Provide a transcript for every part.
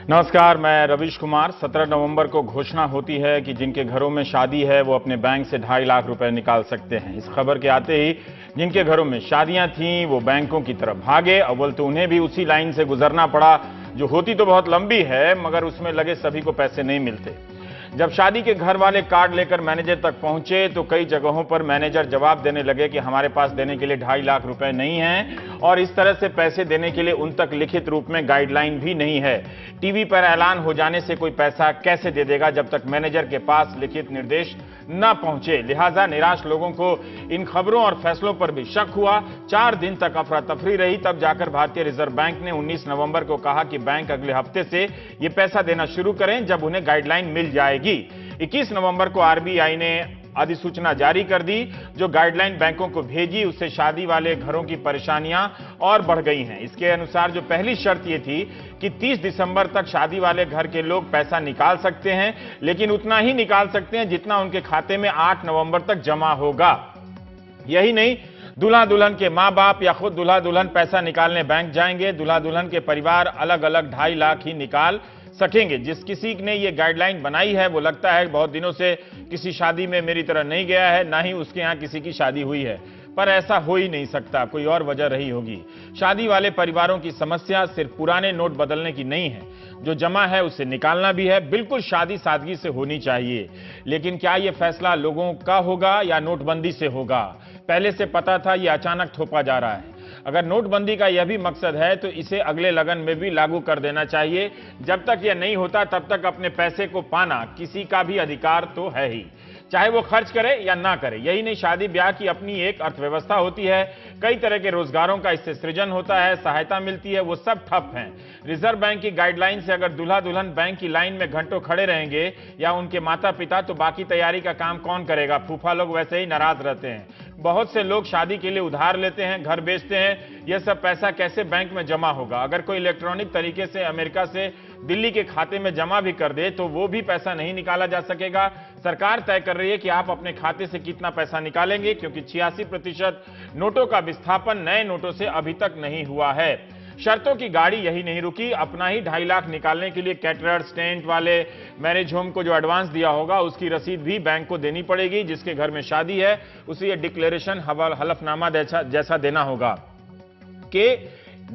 नमस्कार, मैं रवीश कुमार। 17 नवंबर को घोषणा होती है कि जिनके घरों में शादी है वो अपने बैंक से 2.5 लाख रुपए निकाल सकते हैं। इस खबर के आते ही जिनके घरों में शादियां थीं वो बैंकों की तरफ भागे। अव्वल तो उन्हें भी उसी लाइन से गुजरना पड़ा जो होती तो बहुत लंबी है, मगर उसमें लगे सभी को पैसे नहीं मिलते। जब शादी के घर वाले कार्ड लेकर मैनेजर तक पहुंचे तो कई जगहों पर मैनेजर जवाब देने लगे कि हमारे पास देने के लिए 2.5 लाख रुपए नहीं हैं और इस तरह से पैसे देने के लिए उन तक लिखित रूप में गाइडलाइन भी नहीं है। टीवी पर ऐलान हो जाने से कोई पैसा कैसे दे देगा जब तक मैनेजर के पास लिखित निर्देश न पहुंचे। लिहाजा निराश लोगों को इन खबरों और फैसलों पर भी शक हुआ। 4 दिन तक अफरा तफरी रही, तब जाकर भारतीय रिजर्व बैंक ने 19 नवंबर को कहा कि बैंक अगले हफ्ते से ये पैसा देना शुरू करें जब उन्हें गाइडलाइन मिल जाएगी। 21 नवंबर को आरबीआई ने अधिसूचना जारी कर दी जो गाइडलाइन बैंकों को भेजी। उससे शादी वाले घरों की परेशानियां और बढ़ गई हैं। इसके अनुसार जो पहली शर्त यह थी कि 30 दिसंबर तक शादी वाले घर के लोग पैसा निकाल सकते हैं, लेकिन उतना ही निकाल सकते हैं जितना उनके खाते में 8 नवंबर तक जमा होगा। यही नहीं, दूल्हा दुल्हन के मां बाप या खुद दूल्हा दुल्हन पैसा निकालने बैंक जाएंगे। दूल्हा दुल्हन के परिवार अलग अलग 2.5 लाख ही निकाल सकेंगे। जिस किसी ने ये गाइडलाइन बनाई है वो लगता है बहुत दिनों से किसी शादी में मेरी तरह नहीं गया है, ना ही उसके यहां किसी की शादी हुई है, पर ऐसा हो ही नहीं सकता। कोई और वजह रही होगी। शादी वाले परिवारों की समस्या सिर्फ पुराने नोट बदलने की नहीं है, जो जमा है उसे निकालना भी है। बिल्कुल शादी सादगी से होनी चाहिए, लेकिन क्या यह फैसला लोगों का होगा या नोटबंदी से होगा? पहले से पता था, यह अचानक थोपा जा रहा है। अगर नोटबंदी का यह भी मकसद है तो इसे अगले लगन में भी लागू कर देना चाहिए। जब तक यह नहीं होता तब तक अपने पैसे को पाना किसी का भी अधिकार तो है ही, चाहे वो खर्च करे या ना करे। यही नहीं, शादी ब्याह की अपनी एक अर्थव्यवस्था होती है, कई तरह के रोजगारों का इससे सृजन होता है, सहायता मिलती है, वो सब ठप हैं। रिजर्व बैंक की गाइडलाइन से अगर दूल्हा दुल्हन बैंक की लाइन में घंटों खड़े रहेंगे या उनके माता पिता, तो बाकी तैयारी का काम कौन करेगा? फूफा लोग वैसे ही नाराज रहते हैं। बहुत से लोग शादी के लिए उधार लेते हैं, घर बेचते हैं। यह सब पैसा कैसे बैंक में जमा होगा? अगर कोई इलेक्ट्रॉनिक तरीके से अमेरिका से दिल्ली के खाते में जमा भी कर दे तो वो भी पैसा नहीं निकाला जा सकेगा। सरकार तय कर रही है कि आप अपने खाते से कितना पैसा निकालेंगे, क्योंकि 86% नोटों का विस्थापन नए नोटों से अभी तक नहीं हुआ है। शर्तों की गाड़ी यही नहीं रुकी। अपना ही 2.5 लाख निकालने के लिए कैटरर्स, टेंट वाले, मैरिज होम को जो एडवांस दिया होगा उसकी रसीद भी बैंक को देनी पड़ेगी। जिसके घर में शादी है उसे यह डिक्लेरेशन हलफनामा जैसा देना होगा कि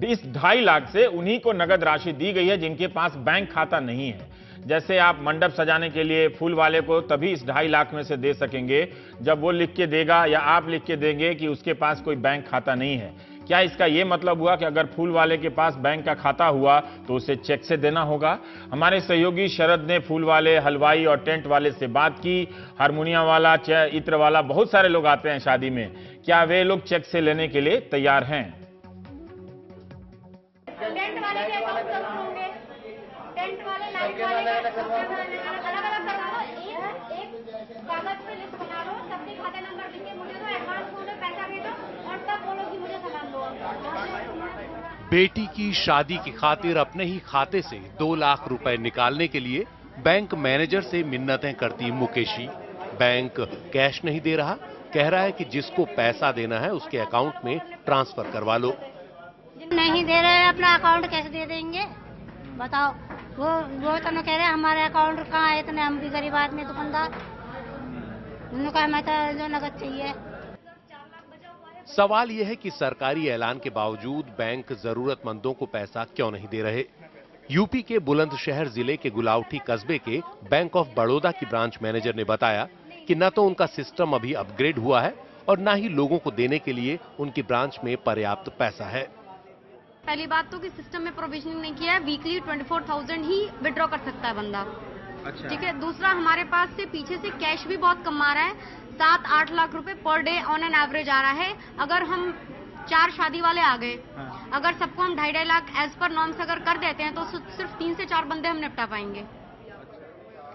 इस 2.5 लाख से उन्हीं को नगद राशि दी गई है जिनके पास बैंक खाता नहीं है। जैसे आप मंडप सजाने के लिए फूल वाले को तभी इस 2.5 लाख में से दे सकेंगे जब वो लिख के देगा या आप लिख के देंगे कि उसके पास कोई बैंक खाता नहीं है। क्या इसका यह मतलब हुआ कि अगर फूल वाले के पास बैंक का खाता हुआ तो उसे चेक से देना होगा? हमारे सहयोगी शरद ने फूल वाले, हलवाई और टेंट वाले से बात की। हारमोनियम वाला, इत्र वाला, बहुत सारे लोग आते हैं शादी में। क्या वे लोग चेक से लेने के लिए तैयार हैं? टेंट वाले के अकाउंट सब होंगे, टेंट वाले, लाइट वाले अलग अलग करवा लो। एक कागज पे लिस्ट बना लो, सबके खाता नंबर लिख के मुझे दो, एडवांस में पैसा दे दो और तब बोलो कि मुझे सामान दो। बेटी की शादी की खातिर अपने ही खाते से 2 लाख रुपए निकालने के लिए बैंक मैनेजर से मिन्नतें करती मुकेशी। बैंक कैश नहीं दे रहा, कह रहा है कि जिसको पैसा देना है उसके अकाउंट में ट्रांसफर करवा लो। नहीं दे रहे, अपना अकाउंट कैसे दे देंगे बताओ? वो तो कह रहे हमारे अकाउंट कहाँ है, इतने हम भी गरीब आदमी दुकानदार। उन्होंने कहा हमें तो जो नगद चाहिए। सवाल यह है कि सरकारी ऐलान के बावजूद बैंक जरूरतमंदों को पैसा क्यों नहीं दे रहे। यूपी के बुलंदशहर जिले के गुलावटी कस्बे के बैंक ऑफ बड़ौदा की ब्रांच मैनेजर ने बताया कि न तो उनका सिस्टम अभी अपग्रेड हुआ है और न ही लोगों को देने के लिए उनकी ब्रांच में पर्याप्त पैसा है। पहली बात तो कि सिस्टम में प्रोविजनिंग नहीं किया है, वीकली 24,000 ही विड्रॉ कर सकता है बंदा। अच्छा। ठीक है। दूसरा, हमारे पास से पीछे से कैश भी बहुत कम आ रहा है, 7-8 लाख रुपए per day on an average आ रहा है। अगर हम 4 शादी वाले आ गए, अगर सबको हम 2.5 लाख एज पर नॉर्म्स अगर कर देते हैं तो सिर्फ 3 से 4 बंदे हम निपटा पाएंगे।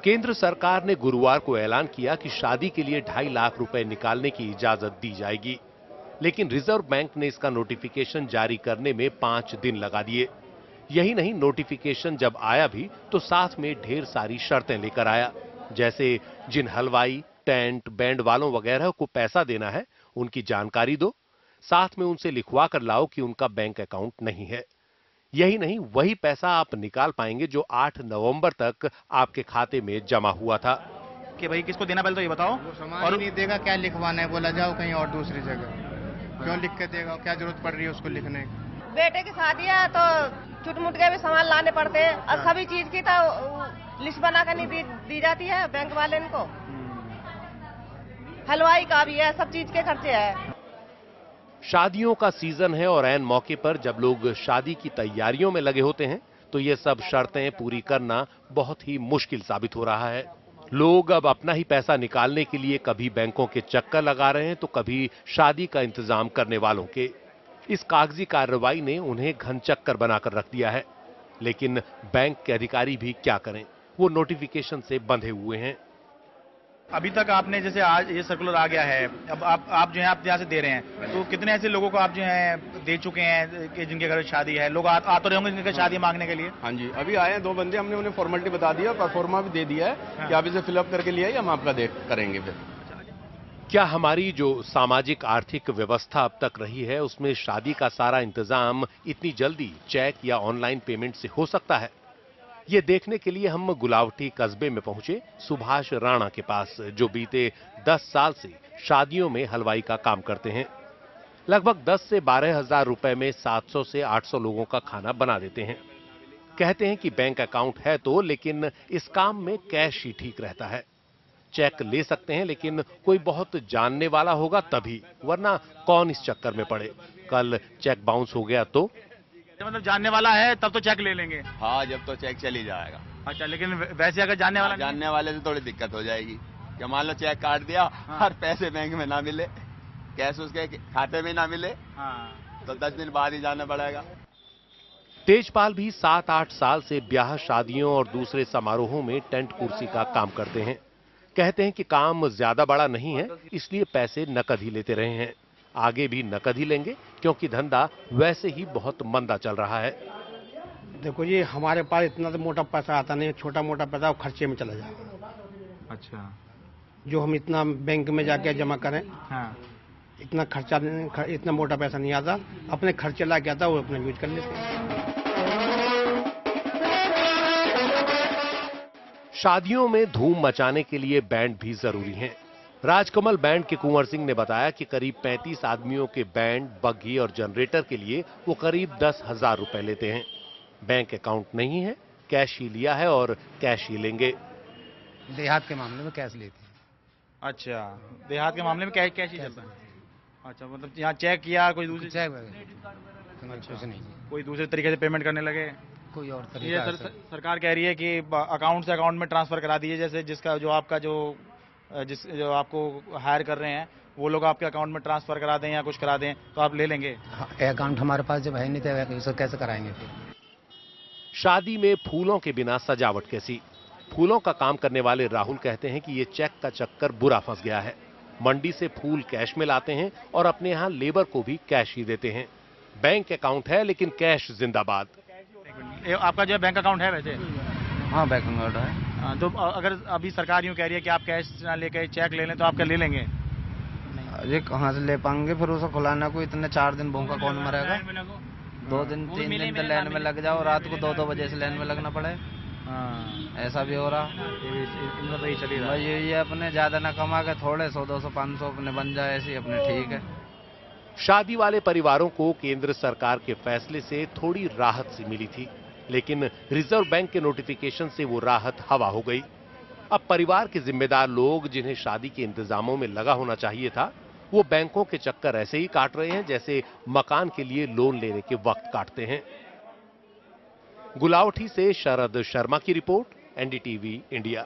केंद्र सरकार ने गुरुवार को ऐलान किया कि शादी के लिए 2.5 लाख रुपए निकालने की इजाजत दी जाएगी, लेकिन रिजर्व बैंक ने इसका नोटिफिकेशन जारी करने में 5 दिन लगा दिए। यही नहीं, नोटिफिकेशन जब आया भी तो साथ में ढेर सारी शर्तें लेकर आया, जैसे जिन हलवाई, टेंट, बैंड वालों वगैरह को पैसा देना है उनकी जानकारी दो, साथ में उनसे लिखवा कर लाओ कि उनका बैंक अकाउंट नहीं है। यही नहीं, वही पैसा आप निकाल पाएंगे जो 8 नवंबर तक आपके खाते में जमा हुआ था। कि भाई किसको देना, पहले तो ये बताओ। और नहीं देगा, क्या लिखवाना है, बोला जाओ कहीं और दूसरी जगह, क्यों लिख के देगा, क्या जरूरत पड़ रही है उसको लिखने की। बेटे की शादी है तो छुटमुट के भी सामान लाने पड़ते हैं और सभी चीज की तो लिस्ट बना कर नहीं दी जाती है बैंक वाले इनको। हलवाई का भी है, सब चीज के खर्चे है। शादियों का सीजन है और ऐन मौके पर जब लोग शादी की तैयारियों में लगे होते हैं तो ये सब शर्तें पूरी करना बहुत ही मुश्किल साबित हो रहा है। लोग अब अपना ही पैसा निकालने के लिए कभी बैंकों के चक्कर लगा रहे हैं तो कभी शादी का इंतजाम करने वालों के। इस कागजी कार्रवाई ने उन्हें घनचक्कर बनाकर रख दिया है। लेकिन बैंक के अधिकारी भी क्या करें, वो नोटिफिकेशन से बंधे हुए हैं। अभी तक आपने, जैसे आज ये सर्कुलर आ गया है, अब आप जो है आप यहाँ से दे रहे हैं, तो कितने ऐसे लोगों को आप जो है दे चुके हैं कि जिनके घर में शादी है? लोग आ तो रहे होंगे जिनके शादी मांगने के लिए। हाँ जी, अभी आए हैं 2 बंदे, हमने उन्हें फॉर्मेलिटी बता दिया और परफॉर्मा भी दे दिया है कि आप इसे फिलअप करके लिए आइए, हम आपका करेंगे। फिर क्या हमारी जो सामाजिक आर्थिक व्यवस्था अब तक रही है उसमें शादी का सारा इंतजाम इतनी जल्दी चेक या ऑनलाइन पेमेंट से हो सकता है? ये देखने के लिए हम गुलावटी कस्बे में पहुंचे सुभाष राणा के पास, जो बीते 10 साल से शादियों में हलवाई का काम करते हैं। लगभग 10 से 12 हजार रुपए में 700 से 800 लोगों का खाना बना देते हैं। कहते हैं कि बैंक अकाउंट है तो, लेकिन इस काम में कैश ही ठीक रहता है। चेक ले सकते हैं लेकिन कोई बहुत जानने वाला होगा तभी, वरना कौन इस चक्कर में पड़े। कल चेक बाउंस हो गया तो मतलब जानने वाला है तब तो चेक ले लेंगे। हाँ, जब तो चेक चल ही जाएगा। अच्छा, लेकिन वैसे अगर जानने वाले से थोड़ी दिक्कत हो जाएगी। क्या मान लो चेक काट दिया, हर पैसे बैंक में ना मिले, कैश उसके खाते में ना मिले, तो 10 दिन बाद ही जाना पड़ेगा। तेजपाल भी 7-8 साल से ब्याह शादियों और दूसरे समारोहों में टेंट कुर्सी का काम करते हैं। कहते हैं कि काम ज्यादा बड़ा नहीं है, इसलिए पैसे नकद ही लेते रहे हैं। आगे भी नकद ही लेंगे क्योंकि धंधा वैसे ही बहुत मंदा चल रहा है। देखो ये हमारे पास इतना तो मोटा पैसा आता नहीं, छोटा मोटा पैसा खर्चे में चला जाएगा। अच्छा, जो हम इतना बैंक में जाके जमा करें, हाँ, इतना खर्चा, इतना मोटा पैसा नहीं आता। अपने खर्चे ला के आता वो अपना यूज कर लेते हैं। शादियों में धूम मचाने के लिए बैंड भी जरूरी हैं। राजकमल बैंड के कुंवर सिंह ने बताया कि करीब 35 आदमियों के बैंड, बग्घी और जनरेटर के लिए वो करीब 10,000 रुपए लेते हैं। बैंक अकाउंट नहीं है, कैश ही लिया है और कैश ही लेंगे। देहात के मामले में कैश लेते हैं। अच्छा, देहात के मामले में कैश ही चलता है। अच्छा, मतलब यहाँ चेक किया, कोई दूसरी कुछ नहीं, कोई दूसरे तरीके से पेमेंट करने लगे, कोई और तरीका। सरकार कह रही है कि अकाउंट से अकाउंट में ट्रांसफर करा दीजिए। जैसे जिसका जो आपका जो आपको हायर कर रहे हैं वो लोग आपके अकाउंट में ट्रांसफर करा दें या कुछ करा दें तो आप ले लेंगे। अकाउंट हमारे पास जब है नहीं तो कैसे कराएंगे फिर? शादी में फूलों के बिना सजावट कैसी? फूलों का काम करने वाले राहुल कहते हैं कि ये चेक का चक्कर बुरा फंस गया है। मंडी से फूल कैश में लाते हैं और अपने यहाँ लेबर को भी कैश ही देते हैं। बैंक अकाउंट है लेकिन कैश जिंदाबाद। आपका जो बैंक अकाउंट है वैसे? हाँ, बैंक अकाउंट है। तो अगर अभी सरकार यूं कह रही है कि आप कैश ना लेके चेक ले लें तो आप क्या ले लेंगे? अरे कहाँ से ले पाएंगे, फिर उसे खुलाना को इतने 4 दिन भूखा कौन मरेगा? 2 दिन 3 दिन तो लाइन में लग जाओ, रात को 2-2 बजे से लाइन में लगना पड़े। ऐसा भी हो रहा। इनमें तो ये चल ही रहा है। ये अपने ज्यादा ना कमा के थोड़े 100-200-500 अपने बन जाए, ऐसे अपने ठीक है। शादी वाले परिवारों को केंद्र सरकार के फैसले से थोड़ी राहत सी मिली थी, लेकिन रिजर्व बैंक के नोटिफिकेशन से वो राहत हवा हो गई। अब परिवार के जिम्मेदार लोग, जिन्हें शादी के इंतजामों में लगा होना चाहिए था, वो बैंकों के चक्कर ऐसे ही काट रहे हैं जैसे मकान के लिए लोन लेने के वक्त काटते हैं। गुलावटी से शरद शर्मा की रिपोर्ट, एनडीटीवी इंडिया।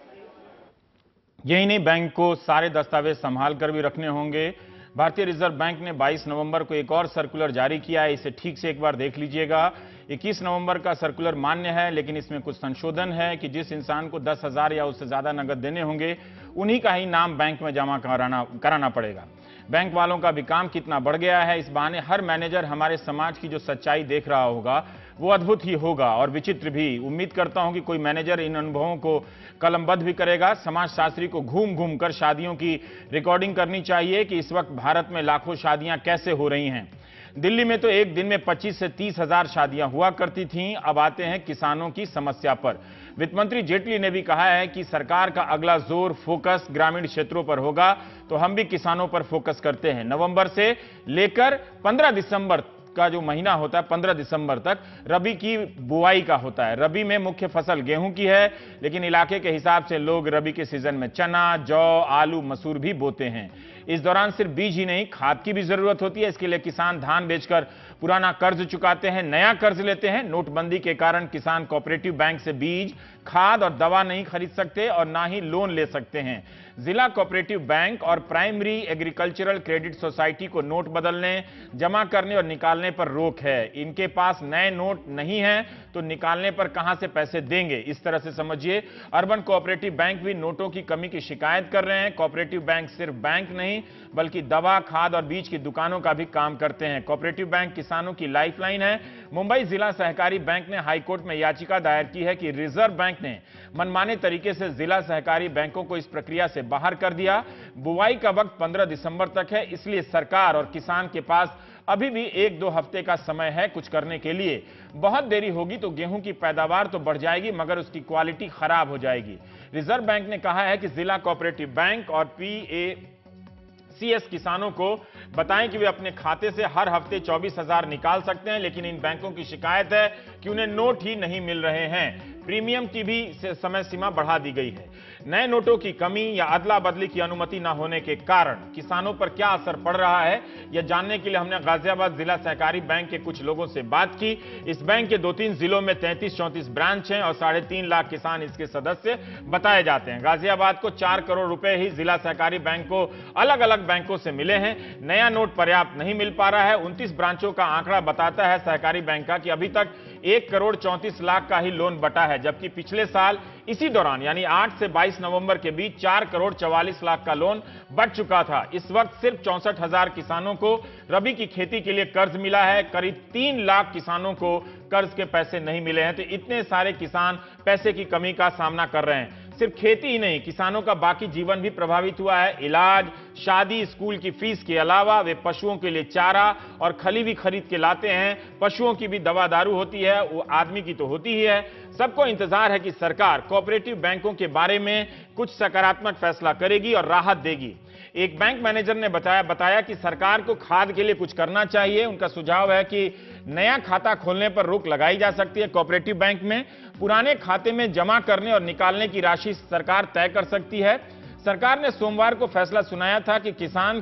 यही नहीं, बैंक को सारे दस्तावेज संभाल कर भी रखने होंगे। भारतीय रिजर्व बैंक ने 22 नवंबर को एक और सर्कुलर जारी किया है, इसे ठीक से एक बार देख लीजिएगा। 21 नवंबर का सर्कुलर मान्य है, लेकिन इसमें कुछ संशोधन है कि जिस इंसान को 10,000 या उससे ज्यादा नगद देने होंगे उन्हीं का ही नाम बैंक में जमा कराना पड़ेगा। बैंक वालों का भी काम कितना बढ़ गया है। इस बहाने हर मैनेजर हमारे समाज की जो सच्चाई देख रहा होगा वो अद्भुत ही होगा और विचित्र भी। उम्मीद करता हूं कि कोई मैनेजर इन अनुभवों को कलमबद्ध भी करेगा। समाजशास्त्री को घूम घूम कर शादियों की रिकॉर्डिंग करनी चाहिए कि इस वक्त भारत में लाखों शादियां कैसे हो रही हैं। दिल्ली में तो एक दिन में 25 से 30 हजार शादियां हुआ करती थीं। अब आते हैं किसानों की समस्या पर। वित्त मंत्री जेटली ने भी कहा है कि सरकार का अगला जोर फोकस ग्रामीण क्षेत्रों पर होगा, तो हम भी किसानों पर फोकस करते हैं। नवंबर से लेकर 15 दिसंबर का जो महीना होता है, 15 दिसंबर तक रबी की बुआई का होता है। रबी में मुख्य फसल गेहूं की है, लेकिन इलाके के हिसाब से लोग रबी के सीजन में चना, जौ, आलू, मसूर भी बोते हैं। इस दौरान सिर्फ बीज ही नहीं, खाद की भी जरूरत होती है। इसके लिए किसान धान बेचकर पुराना कर्ज चुकाते हैं, नया कर्ज लेते हैं। नोटबंदी के कारण किसान कोऑपरेटिव बैंक से बीज, खाद और दवा नहीं खरीद सकते और ना ही लोन ले सकते हैं। जिला कोऑपरेटिव बैंक और प्राइमरी एग्रीकल्चरल क्रेडिट सोसाइटी को नोट बदलने, जमा करने और निकालने पर रोक है। इनके पास नए नोट नहीं है तो निकालने पर कहां से पैसे देंगे, इस तरह से समझिए। अर्बन कोऑपरेटिव बैंक भी नोटों की कमी की शिकायत कर रहे हैं। कोऑपरेटिव बैंक सिर्फ बैंक नहीं बल्कि दवा, खाद और बीज की दुकानों का भी काम करते हैं। कोऑपरेटिव बैंक किसानों की लाइफलाइन है। मुंबई जिला सहकारी बैंक ने हाईकोर्ट में याचिका दायर की है कि रिजर्व बैंक ने मनमाने तरीके से जिला सहकारी बैंकों को इस प्रक्रिया से बाहर कर दिया। बुआई का वक्त 15 दिसंबर तक है, इसलिए सरकार और किसान के पास अभी भी 1-2 हफ्ते का समय है कुछ करने के लिए। बहुत देरी होगी तो गेहूं की पैदावार तो बढ़ जाएगी, मगर उसकी क्वालिटी खराब हो जाएगी। रिजर्व बैंक ने कहा है कि जिला कोऑपरेटिव बैंक और PACS किसानों को बताएं कि वे अपने खाते से हर हफ्ते 24,000 निकाल सकते हैं, लेकिन इन बैंकों की शिकायत है कि उन्हें नोट ही नहीं मिल रहे हैं। प्रीमियम की भी समय सीमा बढ़ा दी गई है। नए नोटों की कमी या अदला बदली की अनुमति न होने के कारण किसानों पर क्या असर पड़ रहा है, यह जानने के लिए हमने गाजियाबाद जिला सहकारी बैंक के कुछ लोगों से बात की। इस बैंक के 2-3 जिलों में 33-34 ब्रांच हैं और 3.5 लाख किसान इसके सदस्य बताए जाते हैं। गाजियाबाद को 4 करोड़ रुपए ही जिला सहकारी बैंक को अलग अलग बैंकों से मिले हैं। नया नोट पर्याप्त नहीं मिल पा रहा है। 29 ब्रांचों का आंकड़ा बताता है सहकारी बैंक का कि अभी तक 1 करोड़ 34 लाख का ही लोन बटा है, जबकि पिछले साल इसी दौरान यानी 8 से 22 नवंबर के बीच 4 करोड़ 44 लाख का लोन बट चुका था। इस वक्त सिर्फ 64,000 किसानों को रबी की खेती के लिए कर्ज मिला है। करीब 3 लाख किसानों को कर्ज के पैसे नहीं मिले हैं। तो इतने सारे किसान पैसे की कमी का सामना कर रहे हैं। सिर्फ खेती ही नहीं, किसानों का बाकी जीवन भी प्रभावित हुआ है। इलाज, शादी, स्कूल की फीस के अलावा वे पशुओं के लिए चारा और खली भी खरीद के लाते हैं। पशुओं की भी दवा दारू होती है, वो आदमी की तो होती ही है। सबको इंतजार है कि सरकार कोऑपरेटिव बैंकों के बारे में कुछ सकारात्मक फैसला करेगी और राहत देगी। एक बैंक मैनेजर ने बताया कि सरकार को खाद के लिए कुछ करना चाहिए। उनका सुझाव है कि नया खाता खोलने पर रोक लगाई जा सकती है कोऑपरेटिव बैंक में। पुराने खाते में जमा करने और निकालने की राशि सरकार तय कर सकती है। सरकार ने सोमवार को फैसला सुनाया था कि किसान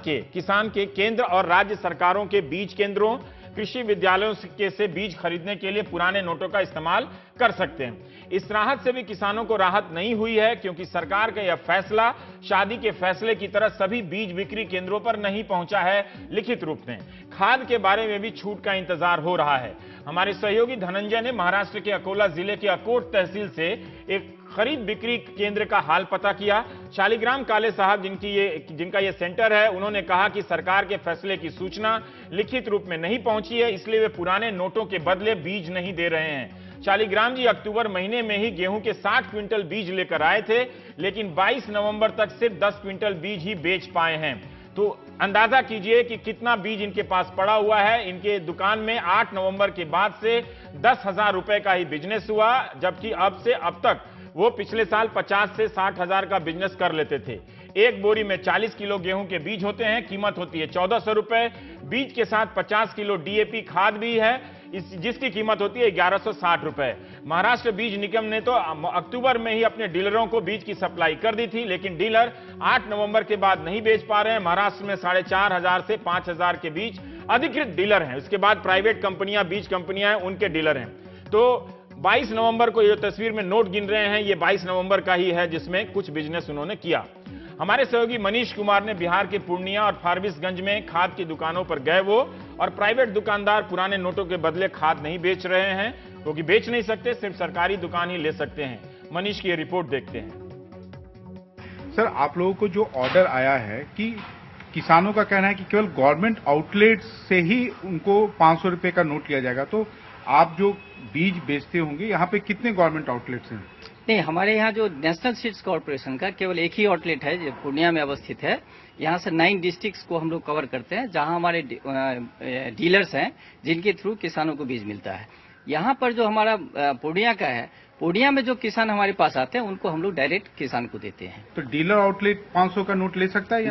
के केंद्र और राज्य सरकारों के बीज केंद्रों, कृषि विद्यालयों से बीज खरीदने के लिए पुराने नोटों का इस्तेमाल कर सकते हैं। इस राहत से भी किसानों को राहत नहीं हुई है, क्योंकि सरकार का यह फैसला शादी के फैसले की तरह सभी बीज बिक्री केंद्रों पर नहीं पहुंचा है लिखित रूप में। खाद के बारे में भी छूट का इंतजार हो रहा है। हमारे सहयोगी धनंजय ने महाराष्ट्र के अकोला जिले के अकोट तहसील से एक खरीद बिक्री केंद्र का हाल पता किया। शालिग्राम काले साहब जिनका ये सेंटर है, उन्होंने कहा कि सरकार के फैसले की सूचना लिखित रूप में नहीं पहुंची है, इसलिए वे पुराने नोटों के बदले बीज नहीं दे रहे हैं। शालिग्राम जी अक्टूबर महीने में ही गेहूं के 60 क्विंटल बीज लेकर आए थे, लेकिन 22 नवंबर तक सिर्फ 10 क्विंटल बीज ही बेच पाए हैं। तो अंदाजा कीजिए कि कितना बीज इनके पास पड़ा हुआ है। इनके दुकान में 8 नवंबर के बाद से 10,000 रुपए का ही बिजनेस हुआ, जबकि अब तक वो पिछले साल 50 से 60,000 का बिजनेस कर लेते थे। एक बोरी में 40 किलो गेहूं के बीज होते हैं, कीमत होती है 1400 रुपए। बीज के साथ 50 किलो DAP खाद भी है, जिसकी कीमत होती है 1160 रुपए। महाराष्ट्र बीज निगम ने तो अक्टूबर में ही अपने डीलरों को बीज की सप्लाई कर दी थी, लेकिन डीलर 8 नवंबर के बाद नहीं बेच पा रहे हैं। महाराष्ट्र में 4,500 से 5,000 के बीच अधिकृत डीलर हैं। उसके बाद प्राइवेट कंपनियां, बीज कंपनियां हैं, उनके डीलर हैं। तो 22 नवंबर को ये तस्वीर में नोट गिन रहे हैं, ये 22 नवंबर का ही है जिसमें कुछ बिजनेस उन्होंने किया। हमारे सहयोगी मनीष कुमार ने बिहार के पूर्णिया और फारबिसगंज में खाद की दुकानों पर गए वो, और प्राइवेट दुकानदार पुराने नोटों के बदले खाद नहीं बेच रहे हैं, क्योंकि बेच नहीं सकते, सिर्फ सरकारी दुकान ही ले सकते हैं। मनीष की ये रिपोर्ट देखते हैं। सर, आप लोगों को जो ऑर्डर आया है कि किसानों का कहना है कि केवल गवर्नमेंट आउटलेट से ही उनको 500 रुपए का नोट लिया जाएगा, तो आप जो बीज बेचते होंगे यहाँ पे कितने गवर्नमेंट आउटलेट्स हैं? नहीं, हमारे यहाँ जो नेशनल सीड्स कॉर्पोरेशन का केवल एक ही आउटलेट है जो पूर्णिया में अवस्थित है। यहाँ से 9 डिस्ट्रिक्ट्स को हम लोग कवर करते हैं, जहाँ हमारे डीलर्स हैं जिनके थ्रू किसानों को बीज मिलता है। यहाँ पर जो हमारा पूर्णिया का है, पूर्णिया में जो किसान हमारे पास आते हैं उनको हम लोग डायरेक्ट किसान को देते हैं। तो डीलर आउटलेट 500 का नोट ले सकता है या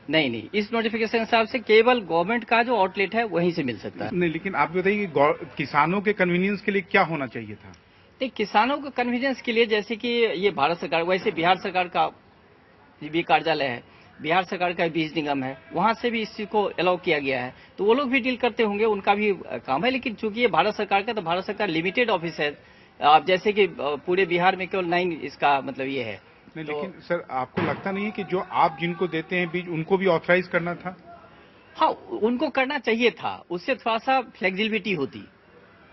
नहीं, इस नोटिफिकेशन हिसाब से केवल गवर्नमेंट का जो आउटलेट है वहीं से मिल सकता है। नहीं, लेकिन आप बताइए कि किसानों के कन्वीनियंस के लिए क्या होना चाहिए था? नहीं, किसानों को कन्वीनियंस के लिए जैसे कि ये भारत सरकार, वैसे बिहार सरकार का भी कार्यालय है, बिहार सरकार का बीज निगम है, वहां से भी इस चीज को अलाउ किया गया है, तो वो लोग भी डील करते होंगे, उनका भी काम है। लेकिन चूंकि ये भारत सरकार का, तो भारत सरकार लिमिटेड ऑफिस है। आप जैसे कि पूरे बिहार में केवल 9 इसका मतलब ये है। नहीं, लेकिन सर आपको लगता नहीं है कि जो आप जिनको देते हैं बीज उनको भी ऑथराइज करना था? हाँ, उनको करना चाहिए था, उससे थोड़ा सा फ्लेक्सिबिलिटी होती,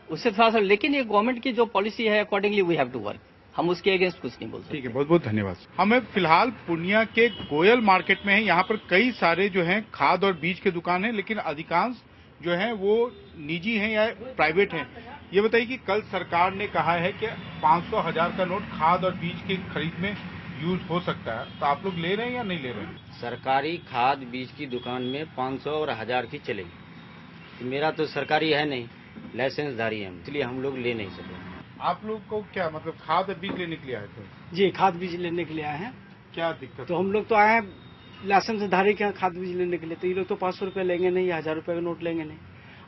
उससे थोड़ा सा। लेकिन ये गवर्नमेंट की जो पॉलिसी है accordingly we have to work, हम उसके अगेंस्ट कुछ नहीं बोल सकते। ठीक है, बहुत बहुत धन्यवाद। हमें फिलहाल पूर्णिया के गोयल मार्केट में है। यहाँ पर कई सारे जो हैं खाद और बीज के दुकान हैं, लेकिन अधिकांश जो हैं वो निजी हैं या प्राइवेट हैं। ये बताइए कि कल सरकार ने कहा है कि 500 1000 का नोट खाद और बीज की खरीद में यूज हो सकता है, तो आप लोग ले रहे हैं या नहीं ले रहे हैं? सरकारी खाद बीज की दुकान में 500 और 1000 की चलेगी। मेरा तो सरकारी है नहीं, लाइसेंसधारी है, इसलिए हम लोग ले नहीं सके। आप लोग को क्या मतलब खाद और बीज लेने के लिए आए थे? जी, खाद बीज लेने के लिए आए हैं। क्या दिक्कत? तो हम लोग तो आए हैं लाइसेंसधारी के यहाँ खाद बीज लेने के लिए, तो ये लोग तो 500 रुपये लेंगे नहीं, 1000 रुपये का नोट लेंगे नहीं।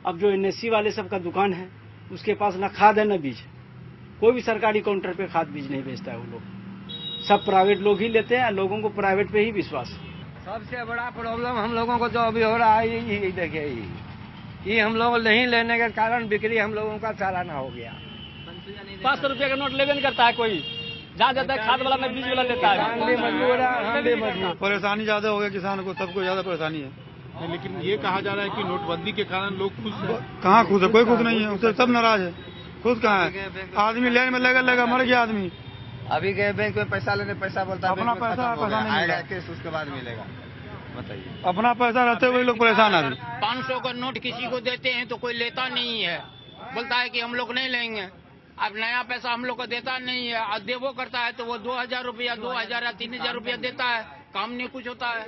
अब जो NSC वाले सबका दुकान है उसके पास ना खाद है ना बीज, कोई भी सरकारी काउंटर पे खाद बीज नहीं बेचता है। वो लोग सब प्राइवेट लोग ही लेते हैं, लोगों को प्राइवेट पे ही विश्वास है। सबसे बड़ा प्रॉब्लम हम लोगों को जो अभी हो रहा है यही देखिए, ये हम लोग नहीं लेने के कारण बिक्री हम लोगों का चालाना हो गया। 500 रुपये का नोट लेवे नहीं करता है कोई, जहाँ जाता है खाद वाला में बीज वाला लेता है। परेशानी ज्यादा हो गया किसान को, सबको ज्यादा परेशानी है। लेकिन ये कहा जा रहा है कि नोटबंदी के कारण लोग खुश हैं। कहाँ खुश है? कोई खुश नहीं है, उससे सब नाराज है। खुश कहाँ है? आदमी लेने में लगा मर गया आदमी। अभी गए बैंक में पैसा लेने, पैसा बोलता है अपना पैसा नहीं आएगा केस, उसके बाद मिलेगा। बताइए, अपना पैसा रहते हुए लोग परेशान है। 500 का नोट किसी को देते हैं तो कोई लेता नहीं है, बोलता है कि हम लोग नहीं लेंगे। अब नया पैसा हम लोग को देता नहीं है, और देवो करता है तो वो 2000 रुपया, 2000 या 3000 रुपया देता है, काम नहीं कुछ होता है।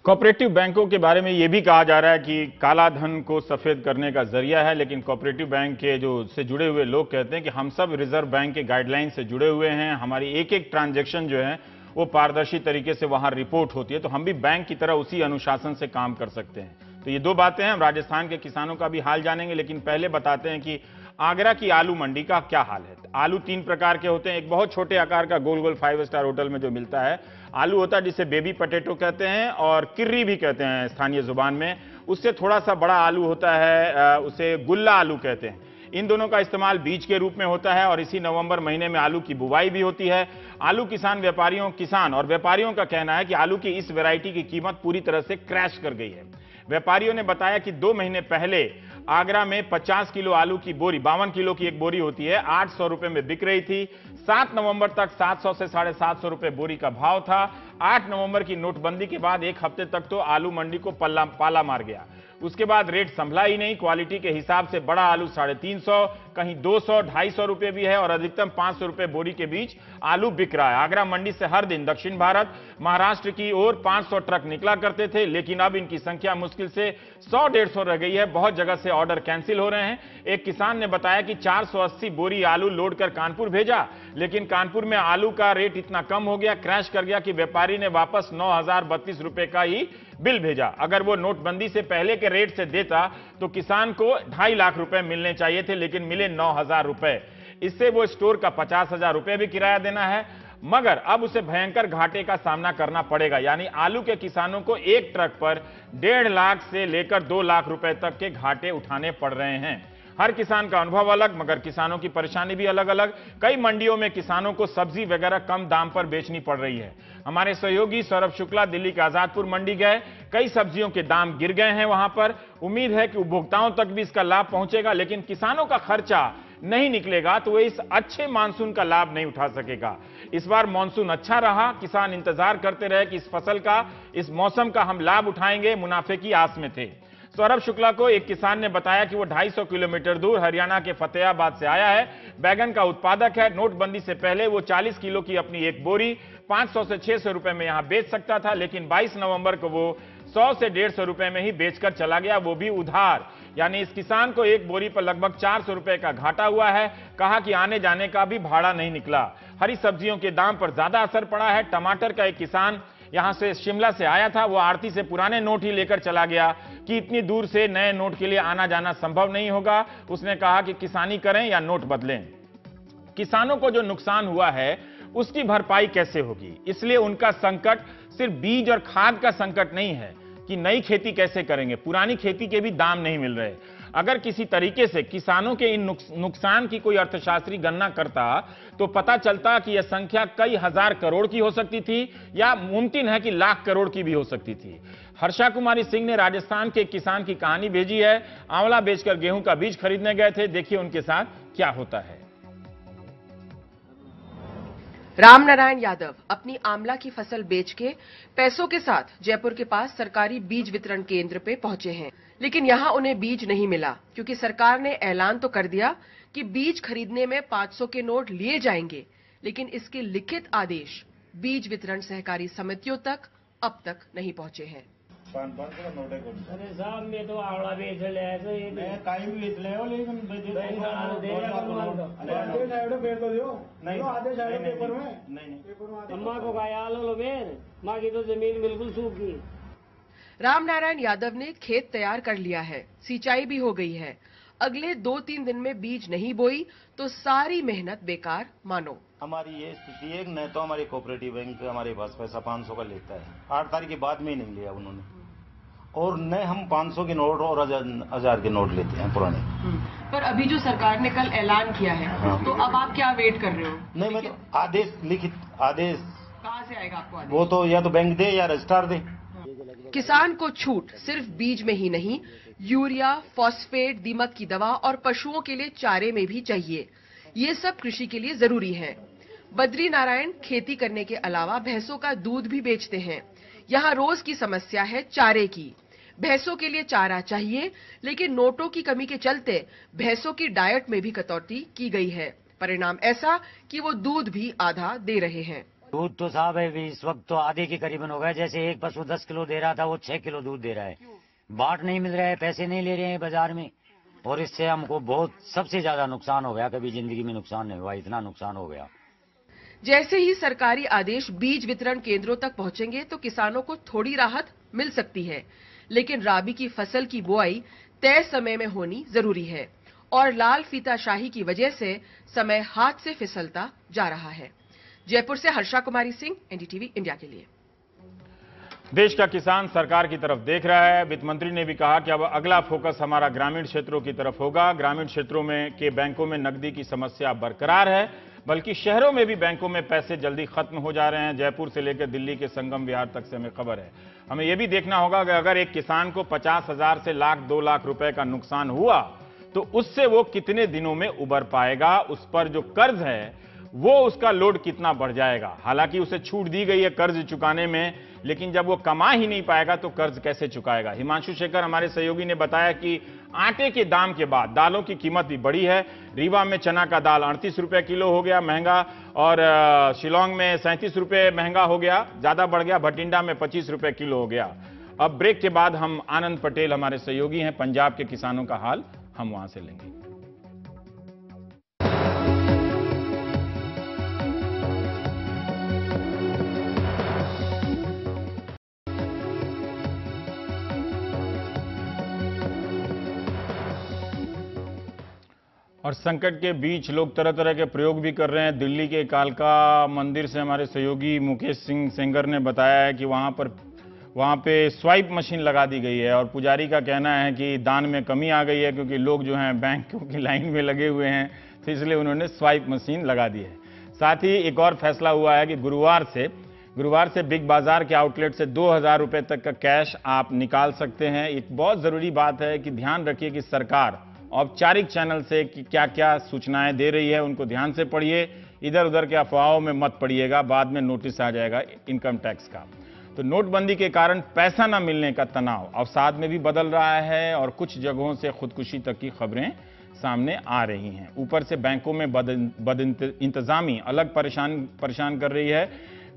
कोऑपरेटिव बैंकों के बारे में यह भी कहा जा रहा है कि काला धन को सफेद करने का जरिया है, लेकिन कोऑपरेटिव बैंक के जो से जुड़े हुए लोग कहते हैं कि हम सब रिजर्व बैंक के गाइडलाइन से जुड़े हुए हैं, हमारी एक एक ट्रांजैक्शन जो है वो पारदर्शी तरीके से वहां रिपोर्ट होती है, तो हम भी बैंक की तरह उसी अनुशासन से काम कर सकते हैं। तो ये दो बातें हैं। हम राजस्थान के किसानों का भी हाल जानेंगे, लेकिन पहले बताते हैं कि आगरा की आलू मंडी का क्या हाल है। आलू 3 प्रकार के होते हैं। एक बहुत छोटे आकार का गोल गोल 5 स्टार होटल में जो मिलता है आलू होता है, जिसे बेबी पटेटो कहते हैं और किर्री भी कहते हैं स्थानीय जुबान में। उससे थोड़ा सा बड़ा आलू होता है, उसे गुल्ला आलू कहते हैं। इन दोनों का इस्तेमाल बीज के रूप में होता है और इसी नवंबर महीने में आलू की बुवाई भी होती है। आलू किसान और व्यापारियों का कहना है कि आलू की इस वैरायटी की कीमत पूरी तरह से क्रैश कर गई है। व्यापारियों ने बताया कि 2 महीने पहले आगरा में 50 किलो आलू की बोरी, 52 किलो की एक बोरी होती है, 800 रुपए में बिक रही थी। 7 नवंबर तक 700 से 750 रुपए बोरी का भाव था। 8 नवंबर की नोटबंदी के बाद एक हफ्ते तक तो आलू मंडी को पाला मार गया। उसके बाद रेट संभला ही नहीं। क्वालिटी के हिसाब से बड़ा आलू 350, कहीं 200, 250 रुपए भी है और अधिकतम 500 रुपए बोरी के बीच आलू बिक रहा है। आगरा मंडी से हर दिन दक्षिण भारत, महाराष्ट्र की ओर 500 ट्रक निकला करते थे, लेकिन अब इनकी संख्या मुश्किल से 100-150 रह गई है। बहुत जगह से ऑर्डर कैंसिल हो रहे हैं। एक किसान ने बताया कि 480 बोरी आलू लोड कर कानपुर भेजा, लेकिन कानपुर में आलू का रेट इतना कम हो गया, क्रैश कर गया कि व्यापारी ने वापस 9032 रुपए का ही बिल भेजा। अगर वो नोटबंदी से पहले के रेट से देता तो किसान को 2.5 लाख रुपए मिलने चाहिए थे, लेकिन मिले 9000 रुपए। इससे वो स्टोर का 50,000 रुपए भी किराया देना है, मगर अब उसे भयंकर घाटे का सामना करना पड़ेगा। यानी आलू के किसानों को एक ट्रक पर 1.5 लाख से लेकर 2 लाख रुपए तक के घाटे उठाने पड़ रहे हैं। हर किसान का अनुभव अलग, मगर किसानों की परेशानी भी अलग अलग। कई मंडियों में किसानों को सब्जी वगैरह कम दाम पर बेचनी पड़ रही है। हमारे सहयोगी सौरभ शुक्ला दिल्ली के आजादपुर मंडी गए, कई सब्जियों के दाम गिर गए हैं वहां पर। उम्मीद है कि उपभोक्ताओं तक भी इसका लाभ पहुंचेगा, लेकिन किसानों का खर्चा नहीं निकलेगा तो वे इस अच्छे मानसून का लाभ नहीं उठा सकेगा। इस बार मानसून अच्छा रहा, किसान इंतजार करते रहे कि इस फसल का, इस मौसम का हम लाभ उठाएंगे, मुनाफे की आस में थे। सौरभ शुक्ला को एक किसान ने बताया कि वो 250 किलोमीटर दूर हरियाणा के फतेहाबाद से आया है, बैगन का उत्पादक है। नोटबंदी से पहले वो 40 किलो की अपनी एक बोरी 500 से 600 रुपए में यहां बेच सकता था, लेकिन 22 नवंबर को वो 100 से 150 रुपए में ही बेचकर चला गया, वो भी उधार। यानी इस किसान को एक बोरी पर लगभग 400 रुपए का घाटा हुआ है। कहा कि आने जाने का भी भाड़ा नहीं निकला। हरी सब्जियों के दाम पर ज्यादा असर पड़ा है। टमाटर का एक किसान यहां से शिमला से आया था, वो आड़ती से पुराने नोट ही लेकर चला गया कि इतनी दूर से नए नोट के लिए आना जाना संभव नहीं होगा। उसने कहा कि किसानी करें या नोट बदलें। किसानों को जो नुकसान हुआ है उसकी भरपाई कैसे होगी, इसलिए उनका संकट सिर्फ बीज और खाद का संकट नहीं है कि नई खेती कैसे करेंगे, पुरानी खेती के भी दाम नहीं मिल रहे। अगर किसी तरीके से किसानों के इन नुकसान की कोई अर्थशास्त्री गणना करता तो पता चलता कि यह संख्या कई हजार करोड़ की हो सकती थी या मुमकिन है कि लाख करोड़ की भी हो सकती थी। हर्षा कुमारी सिंह ने राजस्थान के किसान की कहानी भेजी है। आंवला बेचकर गेहूं का बीज खरीदने गए थे, देखिए उनके साथ क्या होता है। रामनारायण यादव अपनी आंवला की फसल बेच के पैसों के साथ जयपुर के पास सरकारी बीज वितरण केंद्र पे पहुंचे हैं, लेकिन यहां उन्हें बीज नहीं मिला क्योंकि सरकार ने ऐलान तो कर दिया कि बीज खरीदने में 500 के नोट लिए जाएंगे, लेकिन इसके लिखित आदेश बीज वितरण सहकारी समितियों तक अब तक नहीं पहुंचे हैं। अरे साहब मैं तो आंवला बेच ले तो ये मैं काई भी बेच ले हो, लेकिन नहीं आदेश आए पेपर में नहीं अम्मा को गाया लो मेर माँ की तो जमीन बिल्कुल सूखी। रामनारायण यादव ने खेत तैयार कर लिया है, सिंचाई भी हो गई है। अगले 2-3 दिन में बीज नहीं बोई तो सारी मेहनत बेकार मानो। हमारी ये स्थिति है, न तो हमारे कोऑपरेटिव बैंक हमारे पास पैसा 500 का लेता है, 8 तारीख के बाद में ही नहीं लिया उन्होंने, और न हम 500 के नोट और 1000 के नोट लेते हैं पुराने। पर अभी जो सरकार ने कल ऐलान किया है, तो अब आप क्या वेट कर रहे हो? नहीं, मैं तो आदेश, लिखित आदेश कहाँ से आएगा आपको आदेश? वो तो या तो बैंक दे या रजिस्ट्रार दे। किसान को छूट सिर्फ बीज में ही नहीं, यूरिया, फॉस्फेट, दीमक की दवा और पशुओं के लिए चारे में भी चाहिए। ये सब कृषि के लिए जरूरी है। बद्री नारायण खेती करने के अलावा भैंसों का दूध भी बेचते हैं। यहाँ रोज की समस्या है चारे की। भैंसों के लिए चारा चाहिए, लेकिन नोटों की कमी के चलते भैंसों की डाइट में भी कटौती की गई है। परिणाम ऐसा कि वो दूध भी आधा दे रहे हैं। दूध तो साहब है इस वक्त तो आधे के करीबन हो गया। जैसे एक पशु 10 किलो दे रहा था वो 6 किलो दूध दे रहा है। बाट नहीं मिल रहा है, पैसे नहीं ले रहे हैं बाजार में, और इससे हमको बहुत सबसे ज्यादा नुकसान हो गया। कभी जिंदगी में नुकसान नहीं हुआ, इतना नुकसान हो गया। जैसे ही सरकारी आदेश बीज वितरण केंद्रों तक पहुंचेंगे तो किसानों को थोड़ी राहत मिल सकती है, लेकिन राबी की फसल की बुआई तय समय में होनी जरूरी है और लाल फीताशाही की वजह से समय हाथ से फिसलता जा रहा है। जयपुर से हर्षा कुमारी सिंह, एनडीटीवी इंडिया के लिए। देश का किसान सरकार की तरफ देख रहा है। वित्त मंत्री ने भी कहा कि अब अगला फोकस हमारा ग्रामीण क्षेत्रों की तरफ होगा। ग्रामीण क्षेत्रों में के बैंकों में नकदी की समस्या बरकरार है, बल्कि शहरों में भी बैंकों में पैसे जल्दी खत्म हो जा रहे हैं। जयपुर से लेकर दिल्ली के संगम विहार तक से हमें खबर है। हमें यह भी देखना होगा कि अगर एक किसान को 50,000 से लाख 2 लाख रुपए का नुकसान हुआ तो उससे वो कितने दिनों में उबर पाएगा। उस पर जो कर्ज है वो उसका लोड कितना बढ़ जाएगा। हालांकि उसे छूट दी गई है कर्ज चुकाने में, लेकिन जब वो कमा ही नहीं पाएगा तो कर्ज कैसे चुकाएगा। हिमांशु शेखर हमारे सहयोगी ने बताया कि आटे के दाम के बाद दालों की कीमत भी बढ़ी है। रीवा में चना का दाल 38 रुपए किलो हो गया महंगा, और शिलोंग में 37 रुपए महंगा हो गया, ज्यादा बढ़ गया। भटिंडा में 25 रुपए किलो हो गया। अब ब्रेक के बाद हम आनंद पटेल हमारे सहयोगी हैं, पंजाब के किसानों का हाल हम वहां से लेंगे। और संकट के बीच लोग तरह तरह के प्रयोग भी कर रहे हैं। दिल्ली के कालका मंदिर से हमारे सहयोगी मुकेश सिंह सेंगर ने बताया है कि वहां पे स्वाइप मशीन लगा दी गई है, और पुजारी का कहना है कि दान में कमी आ गई है क्योंकि लोग जो हैं बैंकों की लाइन में लगे हुए हैं, तो इसलिए उन्होंने स्वाइप मशीन लगा दी है। साथ ही एक और फैसला हुआ है कि गुरुवार से बिग बाजार के आउटलेट से 2000 रुपए तक का कैश आप निकाल सकते हैं। एक बहुत जरूरी बात है कि ध्यान रखिए कि सरकार औपचारिक चैनल से कि क्या क्या सूचनाएं दे रही है उनको ध्यान से पढ़िए। इधर उधर के अफवाहों में मत पड़िएगा, बाद में नोटिस आ जाएगा इनकम टैक्स का। तो नोटबंदी के कारण पैसा न मिलने का तनाव अवसाद में भी बदल रहा है और कुछ जगहों से खुदकुशी तक की खबरें सामने आ रही हैं। ऊपर से बैंकों में बद इंतजामी अलग परेशान कर रही है।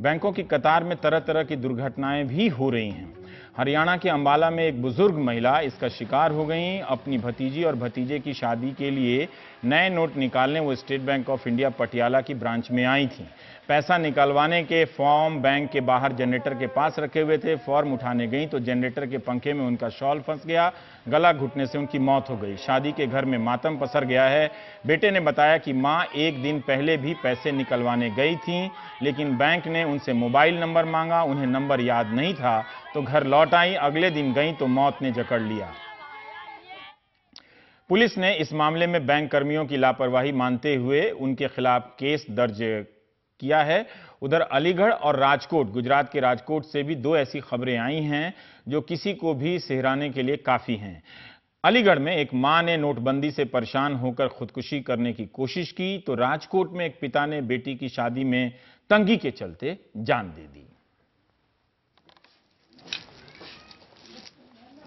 बैंकों की कतार में तरह तरह की दुर्घटनाएं भी हो रही हैं। हरियाणा के अंबाला में एक बुजुर्ग महिला इसका शिकार हो गई। अपनी भतीजी और भतीजे की शादी के लिए नए नोट निकालने वो state bank of India Patiala की ब्रांच में आई थी। पैसा निकलवाने के फॉर्म बैंक के बाहर जनरेटर के पास रखे हुए थे। फॉर्म उठाने गई तो जनरेटर के पंखे में उनका शॉल फंस गया। गला घुटने से उनकी मौत हो गई। शादी के घर में मातम पसर गया है। बेटे ने बताया कि मां एक दिन पहले भी पैसे निकलवाने गई थी, लेकिन बैंक ने उनसे मोबाइल नंबर मांगा। उन्हें नंबर याद नहीं था तो घर लौट आई। अगले दिन गई तो मौत ने जकड़ लिया। पुलिस ने इस मामले में बैंक कर्मियों की लापरवाही मानते हुए उनके खिलाफ केस दर्ज किया है। उधर अलीगढ़ और राजकोट, गुजरात के राजकोट से भी दो ऐसी खबरें आई हैं जो किसी को भी सिहराने के लिए काफी हैं। अलीगढ़ में एक मां ने नोटबंदी से परेशान होकर खुदकुशी करने की कोशिश की, तो राजकोट में एक पिता ने बेटी की शादी में तंगी के चलते जान दे दी।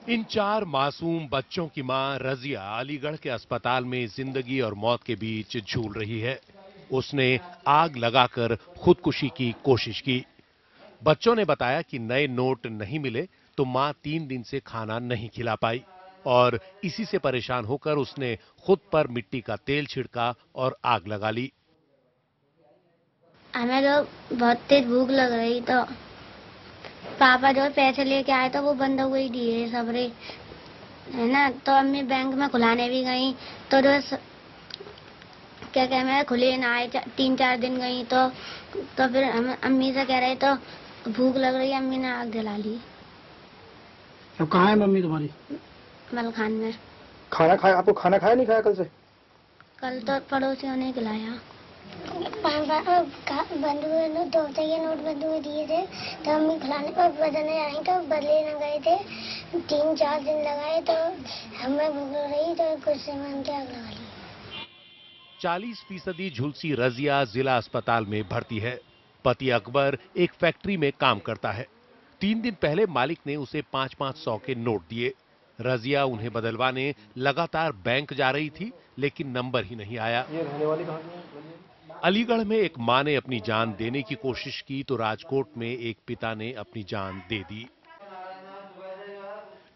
इन 4 मासूम बच्चों की मां रजिया अलीगढ़ के अस्पताल में जिंदगी और मौत के बीच झूल रही है। उसने आग लगाकर खुदकुशी की कोशिश की। बच्चों ने बताया कि नए नोट नहीं मिले तो मां 3 दिन से खाना नहीं खिला पाई और इसी से परेशान होकर उसने खुद पर मिट्टी का तेल छिड़का और आग लगा ली। हमें तो बहुत तेज भूख लग रही, तो पापा जो पैसे लेके आए तो वो बंद हो गई दिए सबरे, है ना। तो अम्मी बैंक में खुलाने भी गई तो जो क्या कह मैं खुले ना आए। 3-4 दिन गई तो फिर हम अम्मी से कह रहे तो भूख लग रही है, अम्मी ने आग जला ली। अब कहाँ है मम्मी तुम्हारी? मलखान में। खाना खाया? आपको खाना खाया नहीं खाया कल से? कल तो पड़ोसियों ने खिलाया। बंद हुए नोट बंद हुए दिए थे तो अम्मी खिलाने पर बदलने आई तो बदले न गए थे। 3-4 दिन लगाए तो हमें भूख लग रही तो कुछ से मन के आग लगा ली। 40% झुलसी रजिया जिला अस्पताल में भर्ती है। पति अकबर एक फैक्ट्री में काम करता है। 3 दिन पहले मालिक ने उसे 500 के नोट दिए। रजिया उन्हें बदलवाने लगातार बैंक जा रही थी, लेकिन नंबर ही नहीं आया। ये रहने वाली कहाँ है? अलीगढ़ में एक मां ने अपनी जान देने की कोशिश की तो राजकोट में एक पिता ने अपनी जान दे दी।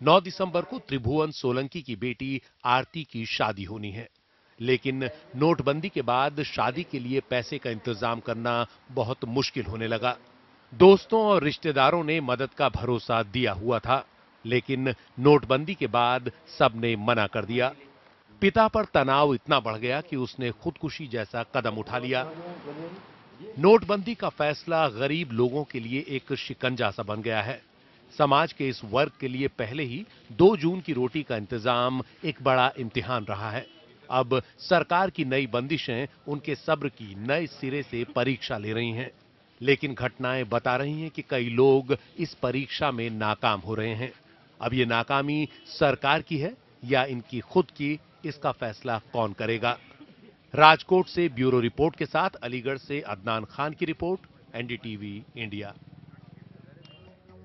9 दिसंबर को त्रिभुवन सोलंकी की बेटी आरती की शादी होनी है, लेकिन नोटबंदी के बाद शादी के लिए पैसे का इंतजाम करना बहुत मुश्किल होने लगा। दोस्तों और रिश्तेदारों ने मदद का भरोसा दिया हुआ था, लेकिन नोटबंदी के बाद सबने मना कर दिया। पिता पर तनाव इतना बढ़ गया कि उसने खुदकुशी जैसा कदम उठा लिया। नोटबंदी का फैसला गरीब लोगों के लिए एक शिकंजा सा बन गया है। समाज के इस वर्ग के लिए पहले ही 2 जून की रोटी का इंतजाम एक बड़ा इम्तिहान रहा है। अब सरकार की नई बंदिशें उनके सब्र की नए सिरे से परीक्षा ले रही हैं, लेकिन घटनाएं बता रही हैं कि कई लोग इस परीक्षा में नाकाम हो रहे हैं। अब ये नाकामी सरकार की है या इनकी खुद की, इसका फैसला कौन करेगा। राजकोट से ब्यूरो रिपोर्ट के साथ अलीगढ़ से अदनान खान की रिपोर्ट, एनडीटीवी इंडिया।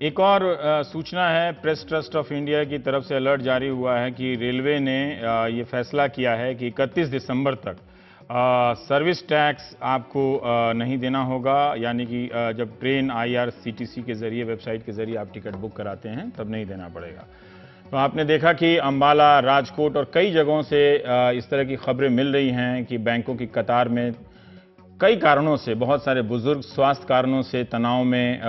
एक और सूचना है, प्रेस ट्रस्ट ऑफ इंडिया की तरफ से अलर्ट जारी हुआ है कि रेलवे ने ये फैसला किया है कि 31 दिसंबर तक सर्विस टैक्स आपको नहीं देना होगा। यानी कि जब ट्रेन IRCTC के जरिए, वेबसाइट के जरिए आप टिकट बुक कराते हैं तब नहीं देना पड़ेगा। तो आपने देखा कि अंबाला, राजकोट और कई जगहों से इस तरह की खबरें मिल रही हैं कि बैंकों की कतार में कई कारणों से बहुत सारे बुजुर्ग स्वास्थ्य कारणों से तनाव में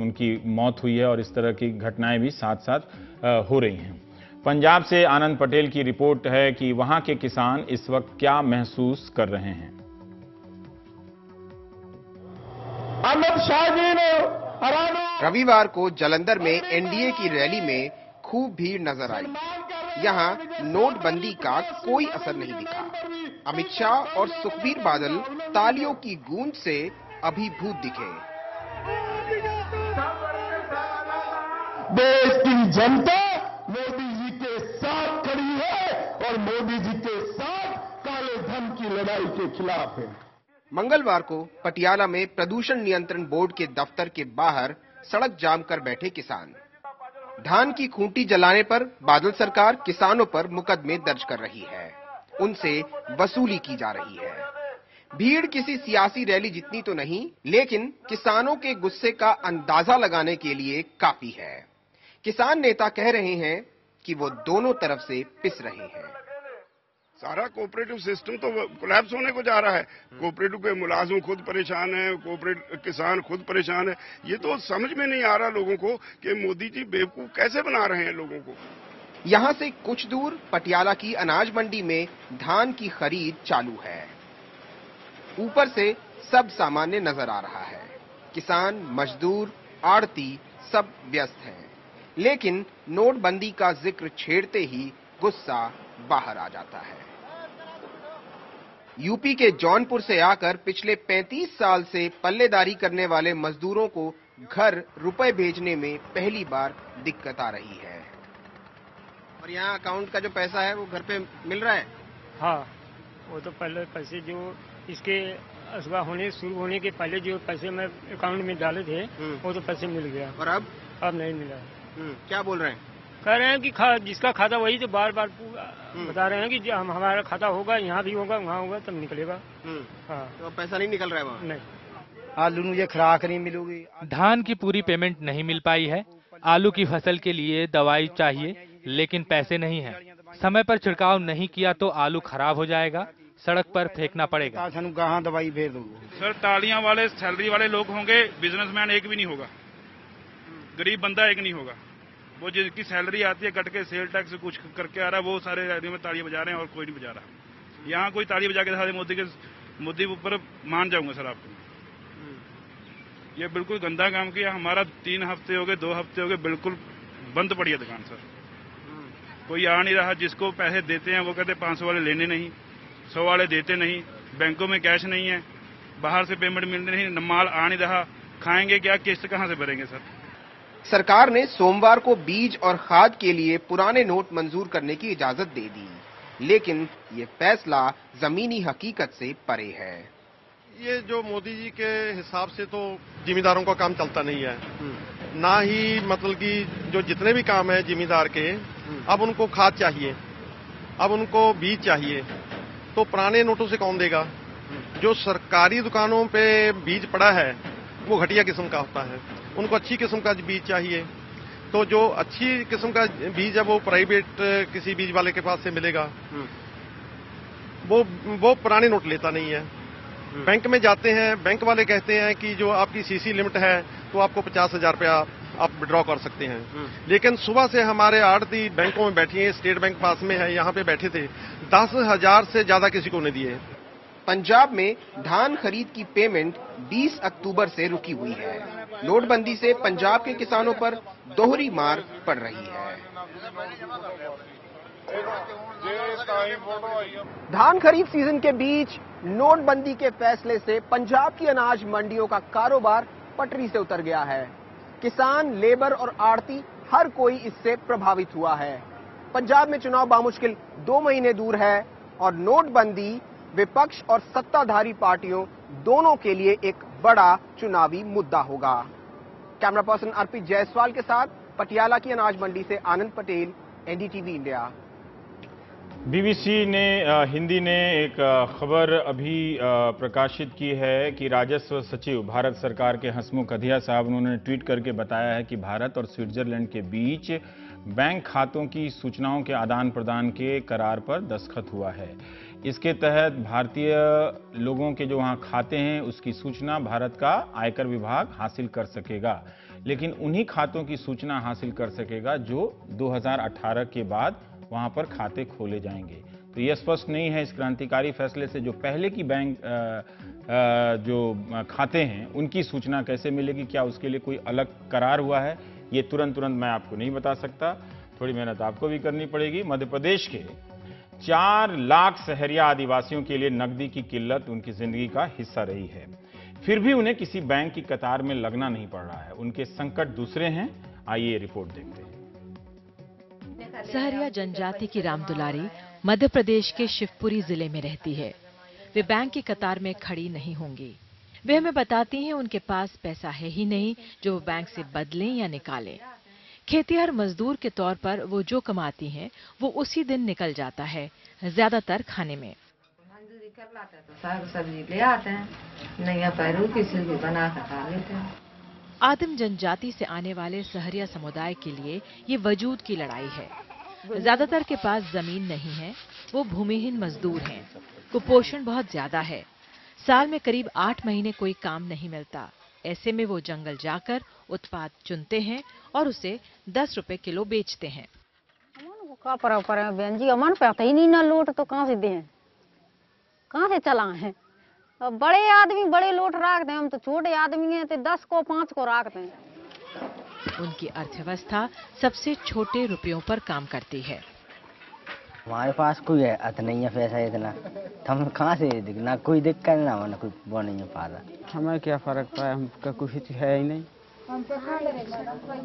उनकी मौत हुई है और इस तरह की घटनाएं भी साथ साथ हो रही हैं। पंजाब से आनंद पटेल की रिपोर्ट है कि वहां के किसान इस वक्त क्या महसूस कर रहे हैं। अमित शाह जी ने रविवार को जालंधर में एनडीए की रैली में खूब भीड़ नजर आई। यहां नोटबंदी का कोई असर नहीं दिखा। अमित शाह और सुखबीर बादल तालियों की गूंज से अभिभूत दिखे। देश की जनता मोदी जी के साथ खड़ी है और मोदी जी के साथ काले धन की लड़ाई के खिलाफ है। मंगलवार को पटियाला में प्रदूषण नियंत्रण बोर्ड के दफ्तर के बाहर सड़क जाम कर बैठे किसान। धान की खूंटी जलाने पर बादल सरकार किसानों पर मुकदमे दर्ज कर रही है, उनसे वसूली की जा रही है। भीड़ किसी सियासी रैली जितनी तो नहीं, लेकिन किसानों के गुस्से का अंदाजा लगाने के लिए काफी है। किसान नेता कह रहे हैं कि वो दोनों तरफ से पिस रहे हैं। सारा कोऑपरेटिव सिस्टम तो कोलैप्स होने को जा रहा है। कोऑपरेटिव के मुलाजिम खुद परेशान है, कोऑपरेटिव किसान खुद परेशान है। ये तो समझ में नहीं आ रहा लोगों को कि मोदी जी बेवकूफ कैसे बना रहे हैं लोगों को। यहाँ से कुछ दूर पटियाला की अनाज मंडी में धान की खरीद चालू है। ऊपर से सब सामान्य नजर आ रहा है। किसान, मजदूर, आड़ती सब व्यस्त हैं। लेकिन नोटबंदी का जिक्र छेड़ते ही गुस्सा बाहर आ जाता है। यूपी के जौनपुर से आकर पिछले 35 साल से पल्लेदारी करने वाले मजदूरों को घर रुपए भेजने में पहली बार दिक्कत आ रही है। और यहाँ अकाउंट का जो पैसा है वो घर पे मिल रहा है? हाँ, वो तो पहले पैसे जो इसके असुआ होने शुरू होने के पहले जो पैसे मैं अकाउंट में डाले थे वो तो पैसे मिल गया। और अब नहीं मिला। क्या बोल रहे हैं? कह रहे हैं कि जिसका खाता वही तो बार बार बता रहे हैं कि हमारा खाता होगा, यहाँ भी होगा, वहाँ होगा तब निकलेगा। हाँ, तो पैसा नहीं निकल रहा है वहाँ? नहीं। आलू मुझे खुराक नहीं मिलेगी। धान की पूरी पेमेंट नहीं मिल पाई है। आलू की फसल के लिए दवाई चाहिए लेकिन पैसे नहीं है। समय पर छिड़काव नहीं किया तो आलू खराब हो जाएगा, सड़क पर फेंकना पड़ेगा। कहाँ दवाई भेज दो सर? तालियां वाले सैलरी वाले लोग होंगे, बिजनेसमैन एक भी नहीं होगा, गरीब बंदा एक नहीं होगा। वो जिसकी सैलरी आती है कट के सेल टैक्स कुछ करके आ रहा है, वो सारे रैली में तालियां बजा रहे हैं और कोई नहीं बजा रहा। यहाँ कोई ताली बजा के दिखा दे मोदी ऊपर मान जाऊंगा सर आपको। ये बिल्कुल गंदा काम किया। हमारा 3 हफ्ते हो गए, 2 हफ्ते हो गए, बिल्कुल बंद पड़ी है दुकान सर। कोई आ नहीं रहा। जिसको पैसे देते हैं वो कहते 500 वाले लेने नहीं, 100 वाले देते नहीं, बैंकों में कैश नहीं है, बाहर से पेमेंट मिलने नहीं, माल आ नहीं रहा। खाएंगे क्या, किस्त कहाँ से भरेंगे सर? सरकार ने सोमवार को बीज और खाद के लिए पुराने नोट मंजूर करने की इजाजत दे दी, लेकिन ये फैसला जमीनी हकीकत से परे है। ये जो मोदी जी के हिसाब से तो जिम्मेदारों का काम चलता नहीं है, ना ही मतलब कि जो जितने भी काम है जिम्मेदार के, अब उनको खाद चाहिए, अब उनको बीज चाहिए, तो पुराने नोटों से कौन देगा? जो सरकारी दुकानों पे बीज पड़ा है वो घटिया किस्म का होता है, उनको अच्छी किस्म का बीज चाहिए। तो जो अच्छी किस्म का बीज है वो प्राइवेट किसी बीज वाले के पास से मिलेगा। वो पुराने नोट लेता नहीं है। बैंक में जाते हैं, बैंक वाले कहते हैं कि जो आपकी सीसी लिमिट है तो आपको 50,000 रुपया आप विड्रॉ कर सकते हैं। लेकिन सुबह से हमारे आड़ती बैंकों में बैठी है, स्टेट बैंक पास में है, यहाँ पे बैठे थे, 10,000 से ज्यादा किसी को नहीं दिए। पंजाब में धान खरीद की पेमेंट 20 अक्टूबर से रुकी हुई है। नोटबंदी से पंजाब के किसानों पर दोहरी मार पड़ रही है। धान खरीद सीजन के बीच नोटबंदी के फैसले से पंजाब की अनाज मंडियों का कारोबार पटरी से उतर गया है। किसान, लेबर और आड़ती हर कोई इससे प्रभावित हुआ है। पंजाब में चुनाव बामुश्किल 2 महीने दूर है और नोटबंदी विपक्ष और सत्ताधारी पार्टियों दोनों के लिए एक बड़ा चुनावी मुद्दा होगा। कैमरा पर्सन अर्पित जायसवाल के साथ पटियाला की अनाज मंडी से आनंद पटेल, एनडीटीवी इंडिया। बीबीसी ने हिंदी ने एक खबर अभी प्रकाशित की है कि राजस्व सचिव भारत सरकार के हसमुख अधिया साहब, उन्होंने ट्वीट करके बताया है कि भारत और स्विट्जरलैंड के बीच बैंक खातों की सूचनाओं के आदान प्रदान के करार पर दस्तखत हुआ है। इसके तहत भारतीय लोगों के जो वहां खाते हैं उसकी सूचना भारत का आयकर विभाग हासिल कर सकेगा, लेकिन उन्हीं खातों की सूचना हासिल कर सकेगा जो 2018 के बाद वहां पर खाते खोले जाएंगे। तो यह स्पष्ट नहीं है इस क्रांतिकारी फैसले से जो पहले की बैंक जो खाते हैं उनकी सूचना कैसे मिलेगी, क्या उसके लिए कोई अलग करार हुआ है, ये तुरंत मैं आपको नहीं बता सकता। थोड़ी मेहनत आपको भी करनी पड़ेगी। मध्य प्रदेश के 4 लाख शहरिया आदिवासियों के लिए नकदी की किल्लत उनकी जिंदगी का हिस्सा रही है, फिर भी उन्हें किसी बैंक की कतार में लगना नहीं पड़ रहा है। उनके संकट दूसरे हैं। आइए रिपोर्ट देखते हैं। सहरिया जनजाति की रामदुलारी मध्य प्रदेश के शिवपुरी जिले में रहती है। वे बैंक की कतार में खड़ी नहीं होंगी। वे हमें बताती हैं उनके पास पैसा है ही नहीं जो वो बैंक से बदलें या निकालें। खेतीहर मजदूर के तौर पर वो जो कमाती हैं वो उसी दिन निकल जाता है, ज्यादातर खाने में। मजदूरी कर लाते हैं तो साग सब्जी ले आते हैं, नहीं पैरू किसी भी बना कर खा लेते हैं। आदिम जनजाति से आने वाले सहरिया समुदाय के लिए ये वजूद की लड़ाई है। ज्यादातर के पास जमीन नहीं है, वो भूमिहीन मजदूर हैं। कुपोषण बहुत ज्यादा है। साल में करीब 8 महीने कोई काम नहीं मिलता। ऐसे में वो जंगल जाकर उत्पाद चुनते हैं और उसे 10 रुपए किलो बेचते हैं। बहन जी अमन पे ही नहीं ना लोट तो कहाँ से दें, कहाँ से चला है। अब बड़े आदमी बड़े लोट रखते हैं, हम तो छोटे आदमी हैं तो 10 को 5 को रखते हैं। उनकी अर्थव्यवस्था सबसे छोटे रुपयों पर काम करती है। हमारे पास कोई नहीं है पैसा इतना, हम कहाँ से ना कोई दिक्कत ना ना कोई वो नहीं है पाता। हमें क्या फर्क पड़ा, हमका कुछ है ही नहीं,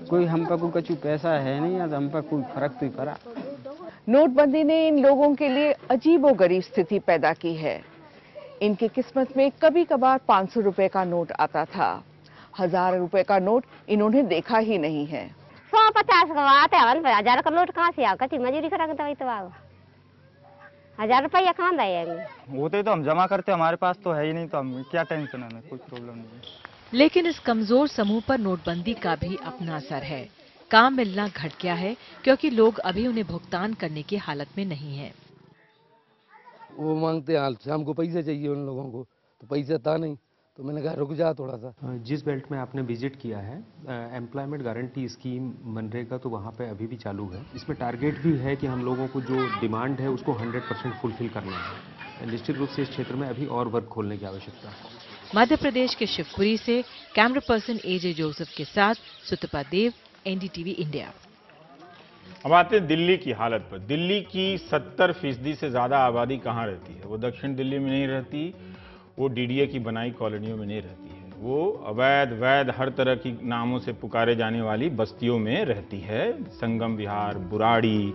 कोई हम पर कोई कछु पैसा है नहीं, हम पर कोई फर्क तो ही पड़ा। नोटबंदी ने इन लोगों के लिए अजीबोगरीब स्थिति पैदा की है। इनकी किस्मत में कभी कभार 500 रुपए का नोट आता था, 1000 रुपए का नोट इन्होंने देखा ही नहीं है। 150 का आते हैं, 1000 का नोट कहाँ से आगा, मजूरी करा के तो 1000 रुपया कहाँ देंगे। वो तो हम जमा करते, हमारे पास तो है ही नहीं, तो हम क्या टेंशन है, कोई प्रॉब्लम नहीं है। लेकिन इस कमजोर समूह पर नोटबंदी का भी अपना असर है। काम मिलना घट गया है क्योंकि लोग अभी उन्हें भुगतान करने की हालत में नहीं हैं। वो मांगते हैं हमको पैसे चाहिए उन लोगों को, तो पैसा था नहीं, तो मैंने कहा रुक जा थोड़ा सा। जिस बेल्ट में आपने विजिट किया है, एम्प्लॉयमेंट गारंटी स्कीम मनरेगा तो वहाँ पे अभी भी चालू है। इसमें टारगेट भी है कि हम लोगों को जो डिमांड है उसको 100% फुलफिल करना है। निश्चित रूप से इस क्षेत्र में अभी और वर्क खोलने की आवश्यकता है। मध्य प्रदेश के शिवपुरी से कैमरा पर्सन एजे जोसेफ के साथ सुतपा देव, एनडीटीवी इंडिया। अब आते हैं दिल्ली की हालत पर। दिल्ली की 70% से ज्यादा आबादी कहाँ रहती है? वो दक्षिण दिल्ली में नहीं रहती, वो डीडीए की बनाई कॉलोनियों में नहीं रहती है, वो अवैध वैध हर तरह की नामों से पुकारे जाने वाली बस्तियों में रहती है। संगम विहार, बुराड़ी,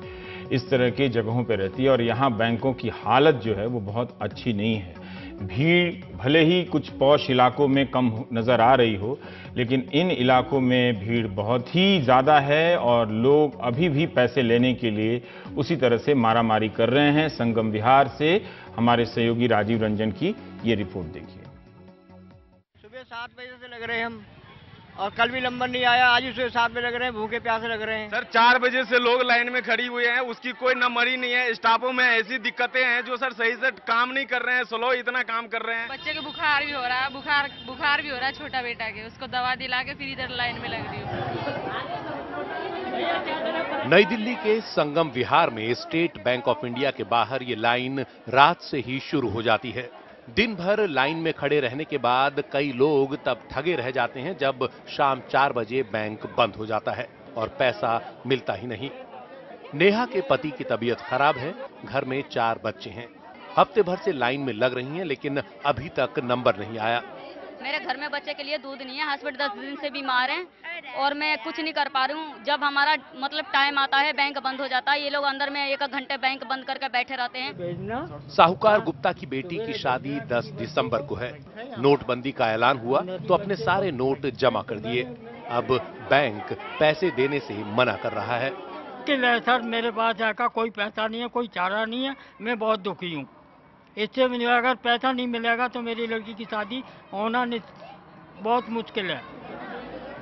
इस तरह की जगहों पर रहती है। और यहाँ बैंकों की हालत जो है वो बहुत अच्छी नहीं है। भीड़ भले ही कुछ पॉश इलाकों में कम नजर आ रही हो, लेकिन इन इलाकों में भीड़ बहुत ही ज्यादा है और लोग अभी भी पैसे लेने के लिए उसी तरह से मारामारी कर रहे हैं। संगम विहार से हमारे सहयोगी राजीव रंजन की ये रिपोर्ट देखिए। सुबह 7 बजे से लग रहे हैं हम, और कल भी नंबर नहीं आया, आज भी सुबह 7 बजे लग रहे हैं, भूखे प्यासे लग रहे हैं। सर 4 बजे से लोग लाइन में खड़ी हुए हैं, उसकी कोई नंबर ही नहीं है। स्टाफों में ऐसी दिक्कतें हैं जो सर सही से काम नहीं कर रहे हैं, स्लो इतना काम कर रहे हैं। बच्चे को बुखार भी हो रहा है, बुखार भी हो रहा है छोटा बेटा के, उसको दवा दिला के फिर इधर लाइन में लग रही हूँ। नई दिल्ली के संगम विहार में स्टेट बैंक ऑफ इंडिया के बाहर ये लाइन रात से ही शुरू हो जाती है। दिन भर लाइन में खड़े रहने के बाद कई लोग तब ठगे रह जाते हैं जब शाम 4 बजे बैंक बंद हो जाता है और पैसा मिलता ही नहीं। नेहा के पति की तबीयत खराब है, घर में 4 बच्चे हैं। हफ्ते भर से लाइन में लग रही हैं, लेकिन अभी तक नंबर नहीं आया। मेरे घर में बच्चे के लिए दूध नहीं है, हस्बैंड 10 दिन से बीमार हैं और मैं कुछ नहीं कर पा रही हूँ। जब हमारा मतलब टाइम आता है बैंक बंद हो जाता है, ये लोग अंदर में 1 घंटे बैंक बंद करके बैठे रहते हैं। साहूकार गुप्ता की बेटी की शादी 10 दिसंबर को है। नोटबंदी का ऐलान हुआ तो अपने सारे नोट जमा कर दिए। अब बैंक पैसे देने से मना कर रहा है। सर मेरे पास जाकर कोई पैसा नहीं है, कोई चारा नहीं है, मैं बहुत दुखी हूँ। इससे अगर पैसा नहीं मिलेगा तो मेरी लड़की की शादी होना बहुत मुश्किल है।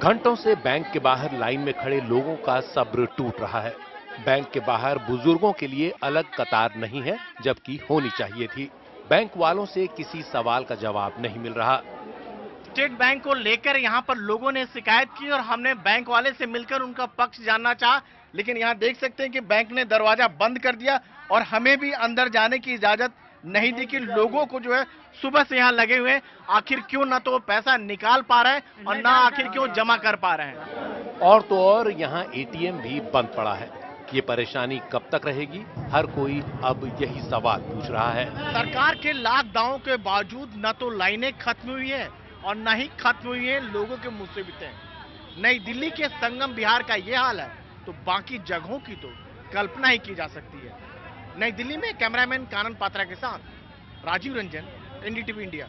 घंटों से बैंक के बाहर लाइन में खड़े लोगों का सब्र टूट रहा है। बैंक के बाहर बुजुर्गों के लिए अलग कतार नहीं है, जबकि होनी चाहिए थी। बैंक वालों से किसी सवाल का जवाब नहीं मिल रहा। स्टेट बैंक को लेकर यहाँ पर लोगों ने शिकायत की और हमने बैंक वाले से मिलकर उनका पक्ष जानना चाहा, लेकिन यहाँ देख सकते हैं कि बैंक ने दरवाजा बंद कर दिया और हमें भी अंदर जाने की इजाजत नहीं दी। कि लोगों को जो है सुबह से यहाँ लगे हुए, आखिर क्यों ना तो पैसा निकाल पा रहे हैं और ना आखिर क्यों जमा कर पा रहे हैं। और तो और यहाँ एटीएम भी बंद पड़ा है। ये परेशानी कब तक रहेगी, हर कोई अब यही सवाल पूछ रहा है। सरकार के लाख दावों के बावजूद न तो लाइनें खत्म हुई है और न ही खत्म हुई है लोगों के मुसीबतें। नई दिल्ली के संगम विहार का ये हाल है तो बाकी जगहों की तो कल्पना ही की जा सकती है। नई दिल्ली में कैमरामैन कानन पात्रा के साथ राजीव रंजन, एनडीटीवी इंडिया।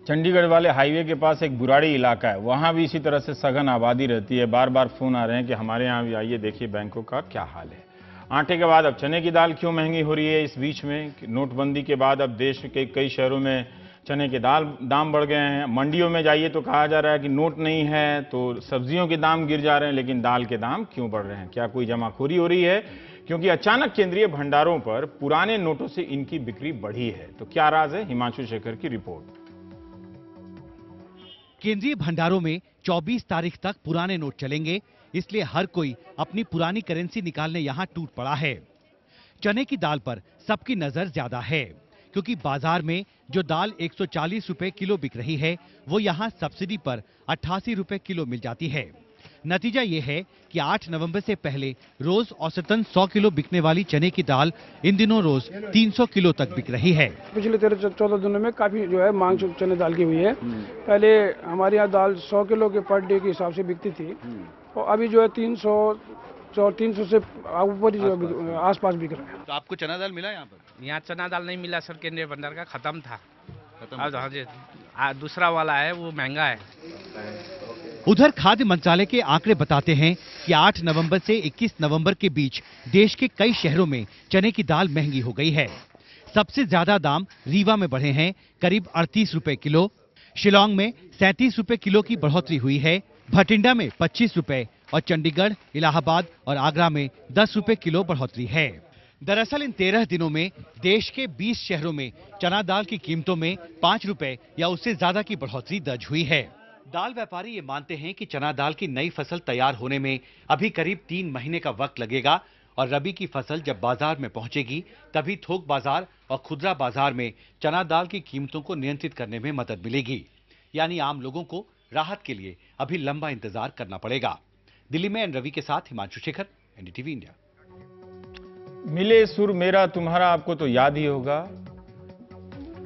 चंडीगढ़ वाले हाईवे के पास एक बुराड़ी इलाका है, वहां भी इसी तरह से सघन आबादी रहती है। बार बार फोन आ रहे हैं कि हमारे यहाँ भी आइए, देखिए बैंकों का क्या हाल है। आटे के बाद अब चने की दाल क्यों महंगी हो रही है? इस बीच में नोटबंदी के बाद अब देश के कई शहरों में चने के दाम बढ़ गए हैं। मंडियों में जाइए तो कहा जा रहा है कि नोट नहीं है तो सब्जियों के दाम गिर जा रहे हैं, लेकिन दाल के दाम क्यों बढ़ रहे हैं? क्या कोई जमाखोरी हो रही है? क्योंकि अचानक केंद्रीय भंडारों पर पुराने नोटों से इनकी बिक्री बढ़ी है। तो क्या राज है? हिमांशु शेखर की रिपोर्ट। केंद्रीय भंडारों में 24 तारीख तक पुराने नोट चलेंगे, इसलिए हर कोई अपनी पुरानी करेंसी निकालने यहां टूट पड़ा है। चने की दाल पर सबकी नजर ज्यादा है, क्योंकि बाजार में जो दाल 140 रुपए किलो बिक रही है, वो यहां सब्सिडी पर 88 रुपए किलो मिल जाती है। नतीजा ये है कि 8 नवंबर से पहले रोज औसतन 100 किलो बिकने वाली चने की दाल इन दिनों रोज 300 किलो तक बिक रही है। पिछले 13-14 दिनों में काफी जो है मांग चने दाल की हुई है। पहले हमारे यहाँ दाल 100 किलो के पर डे के हिसाब से बिकती थी, और अभी जो है 300 से ऊपर जो आसपास बिक रहा है। तो आपको चना दाल मिला यहाँ पर? यहाँ चना दाल नहीं मिला सर, केंद्रीय भंडार का खत्म था। दूसरा वाला है वो महंगा है। उधर खाद्य मंत्रालय के आंकड़े बताते हैं कि 8 नवंबर से 21 नवंबर के बीच देश के कई शहरों में चने की दाल महंगी हो गई है। सबसे ज्यादा दाम रीवा में बढ़े हैं, करीब 38 रुपए किलो। शिलांग में 37 रुपए किलो की बढ़ोतरी हुई है। भटिंडा में 25 रुपए और चंडीगढ़, इलाहाबाद और आगरा में 10 रुपए किलो बढ़ोतरी है। दरअसल इन 13 दिनों में देश के 20 शहरों में चना दाल की कीमतों में 5 रुपए या उससे ज्यादा की बढ़ोतरी दर्ज हुई है। दाल व्यापारी ये मानते हैं कि चना दाल की नई फसल तैयार होने में अभी करीब 3 महीने का वक्त लगेगा, और रबी की फसल जब बाजार में पहुंचेगी तभी थोक बाजार और खुदरा बाजार में चना दाल की कीमतों को नियंत्रित करने में मदद मिलेगी। यानी आम लोगों को राहत के लिए अभी लंबा इंतजार करना पड़ेगा। दिल्ली में एन रवि के साथ हिमांशु शेखर, एनडीटीवी इंडिया। मिले सुर मेरा तुम्हारा आपको तो याद ही होगा।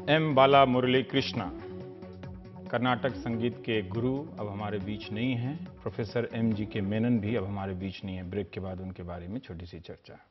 एम बाला मुरली कृष्णा कर्नाटक संगीत के गुरु अब हमारे बीच नहीं हैं। प्रोफेसर MGK मेनन भी अब हमारे बीच नहीं है। ब्रेक के बाद उनके बारे में छोटी सी चर्चा।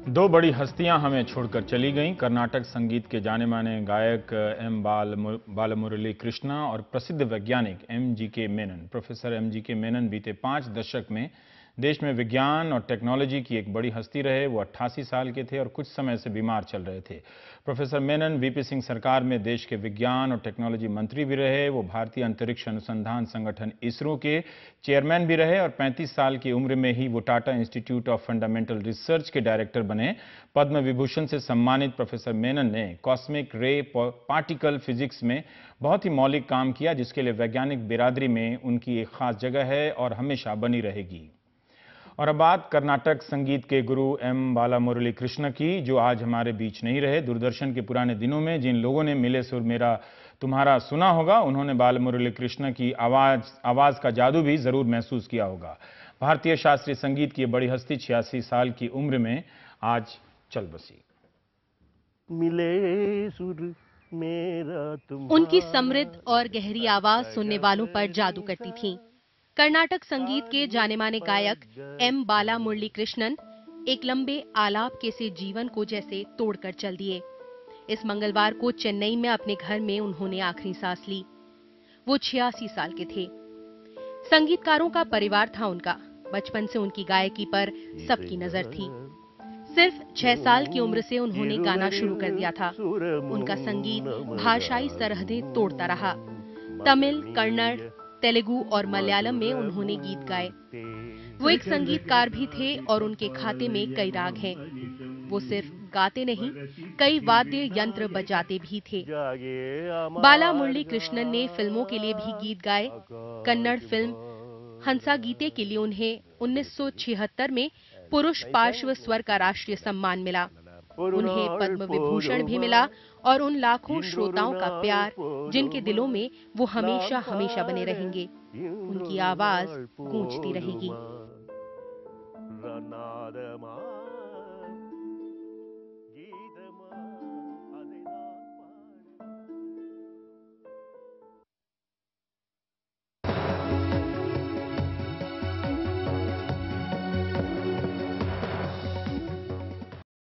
दो बड़ी हस्तियां हमें छोड़कर चली गईं। कर्नाटक संगीत के जाने माने गायक एम बालमुरली कृष्णा और प्रसिद्ध वैज्ञानिक MGK Menon. Professor MGK Menon बीते 5 दशक में देश में विज्ञान और टेक्नोलॉजी की एक बड़ी हस्ती रहे। वो 88 साल के थे और कुछ समय से बीमार चल रहे थे। प्रोफेसर मेनन VP सिंह सरकार में देश के विज्ञान और टेक्नोलॉजी मंत्री भी रहे। वो भारतीय अंतरिक्ष अनुसंधान संगठन ISRO के चेयरमैन भी रहे और 35 साल की उम्र में ही वो Tata institute of fundamental research के डायरेक्टर बने। पद्म विभूषण से सम्मानित प्रोफेसर मेनन ने कॉस्मिक रे पार्टिकल फिजिक्स में बहुत ही मौलिक काम किया, जिसके लिए वैज्ञानिक बिरादरी में उनकी एक खास जगह है और हमेशा बनी रहेगी। और अब बात कर्नाटक संगीत के गुरु एम बालामुरली कृष्ण की, जो आज हमारे बीच नहीं रहे। दूरदर्शन के पुराने दिनों में जिन लोगों ने मिले सुर मेरा तुम्हारा सुना होगा, उन्होंने बालामुरली कृष्ण की आवाज का जादू भी जरूर महसूस किया होगा। भारतीय शास्त्रीय संगीत की बड़ी हस्ती 86 साल की उम्र में आज चल बसी। मिले सुर मेरा तुम्हारा। उनकी समृद्ध और गहरी आवाज सुनने वालों पर जादू करती थी। कर्नाटक संगीत के जाने माने गायक एम बालामुरली कृष्णन एक लंबे आलाप के से जीवन को जैसे तोड़कर चल दिए। इस मंगलवार को चेन्नई में अपने घर में उन्होंने आखिरी सांस ली। वो 86 साल के थे। संगीतकारों का परिवार था उनका। बचपन से उनकी गायकी पर सबकी नजर थी। सिर्फ 6 साल की उम्र से उन्होंने गाना शुरू कर दिया था। उनका संगीत भाषाई सरहदें तोड़ता रहा। तमिल, कन्नड़, तेलुगु और मलयालम में उन्होंने गीत गाए। वो एक संगीतकार भी थे और उनके खाते में कई राग हैं। वो सिर्फ गाते नहीं, कई वाद्य यंत्र बजाते भी थे। बालामुरली कृष्णन ने फिल्मों के लिए भी गीत गाए। कन्नड़ फिल्म हंसा गीते के लिए उन्हें 1976 में पुरुष पार्श्व स्वर का राष्ट्रीय सम्मान मिला। उन्हें पद्म विभूषण भी मिला और उन लाखों श्रोताओं का प्यार जिनके दिलों में वो हमेशा हमेशा बने रहेंगे। उनकी आवाज गूंजती रहेगी।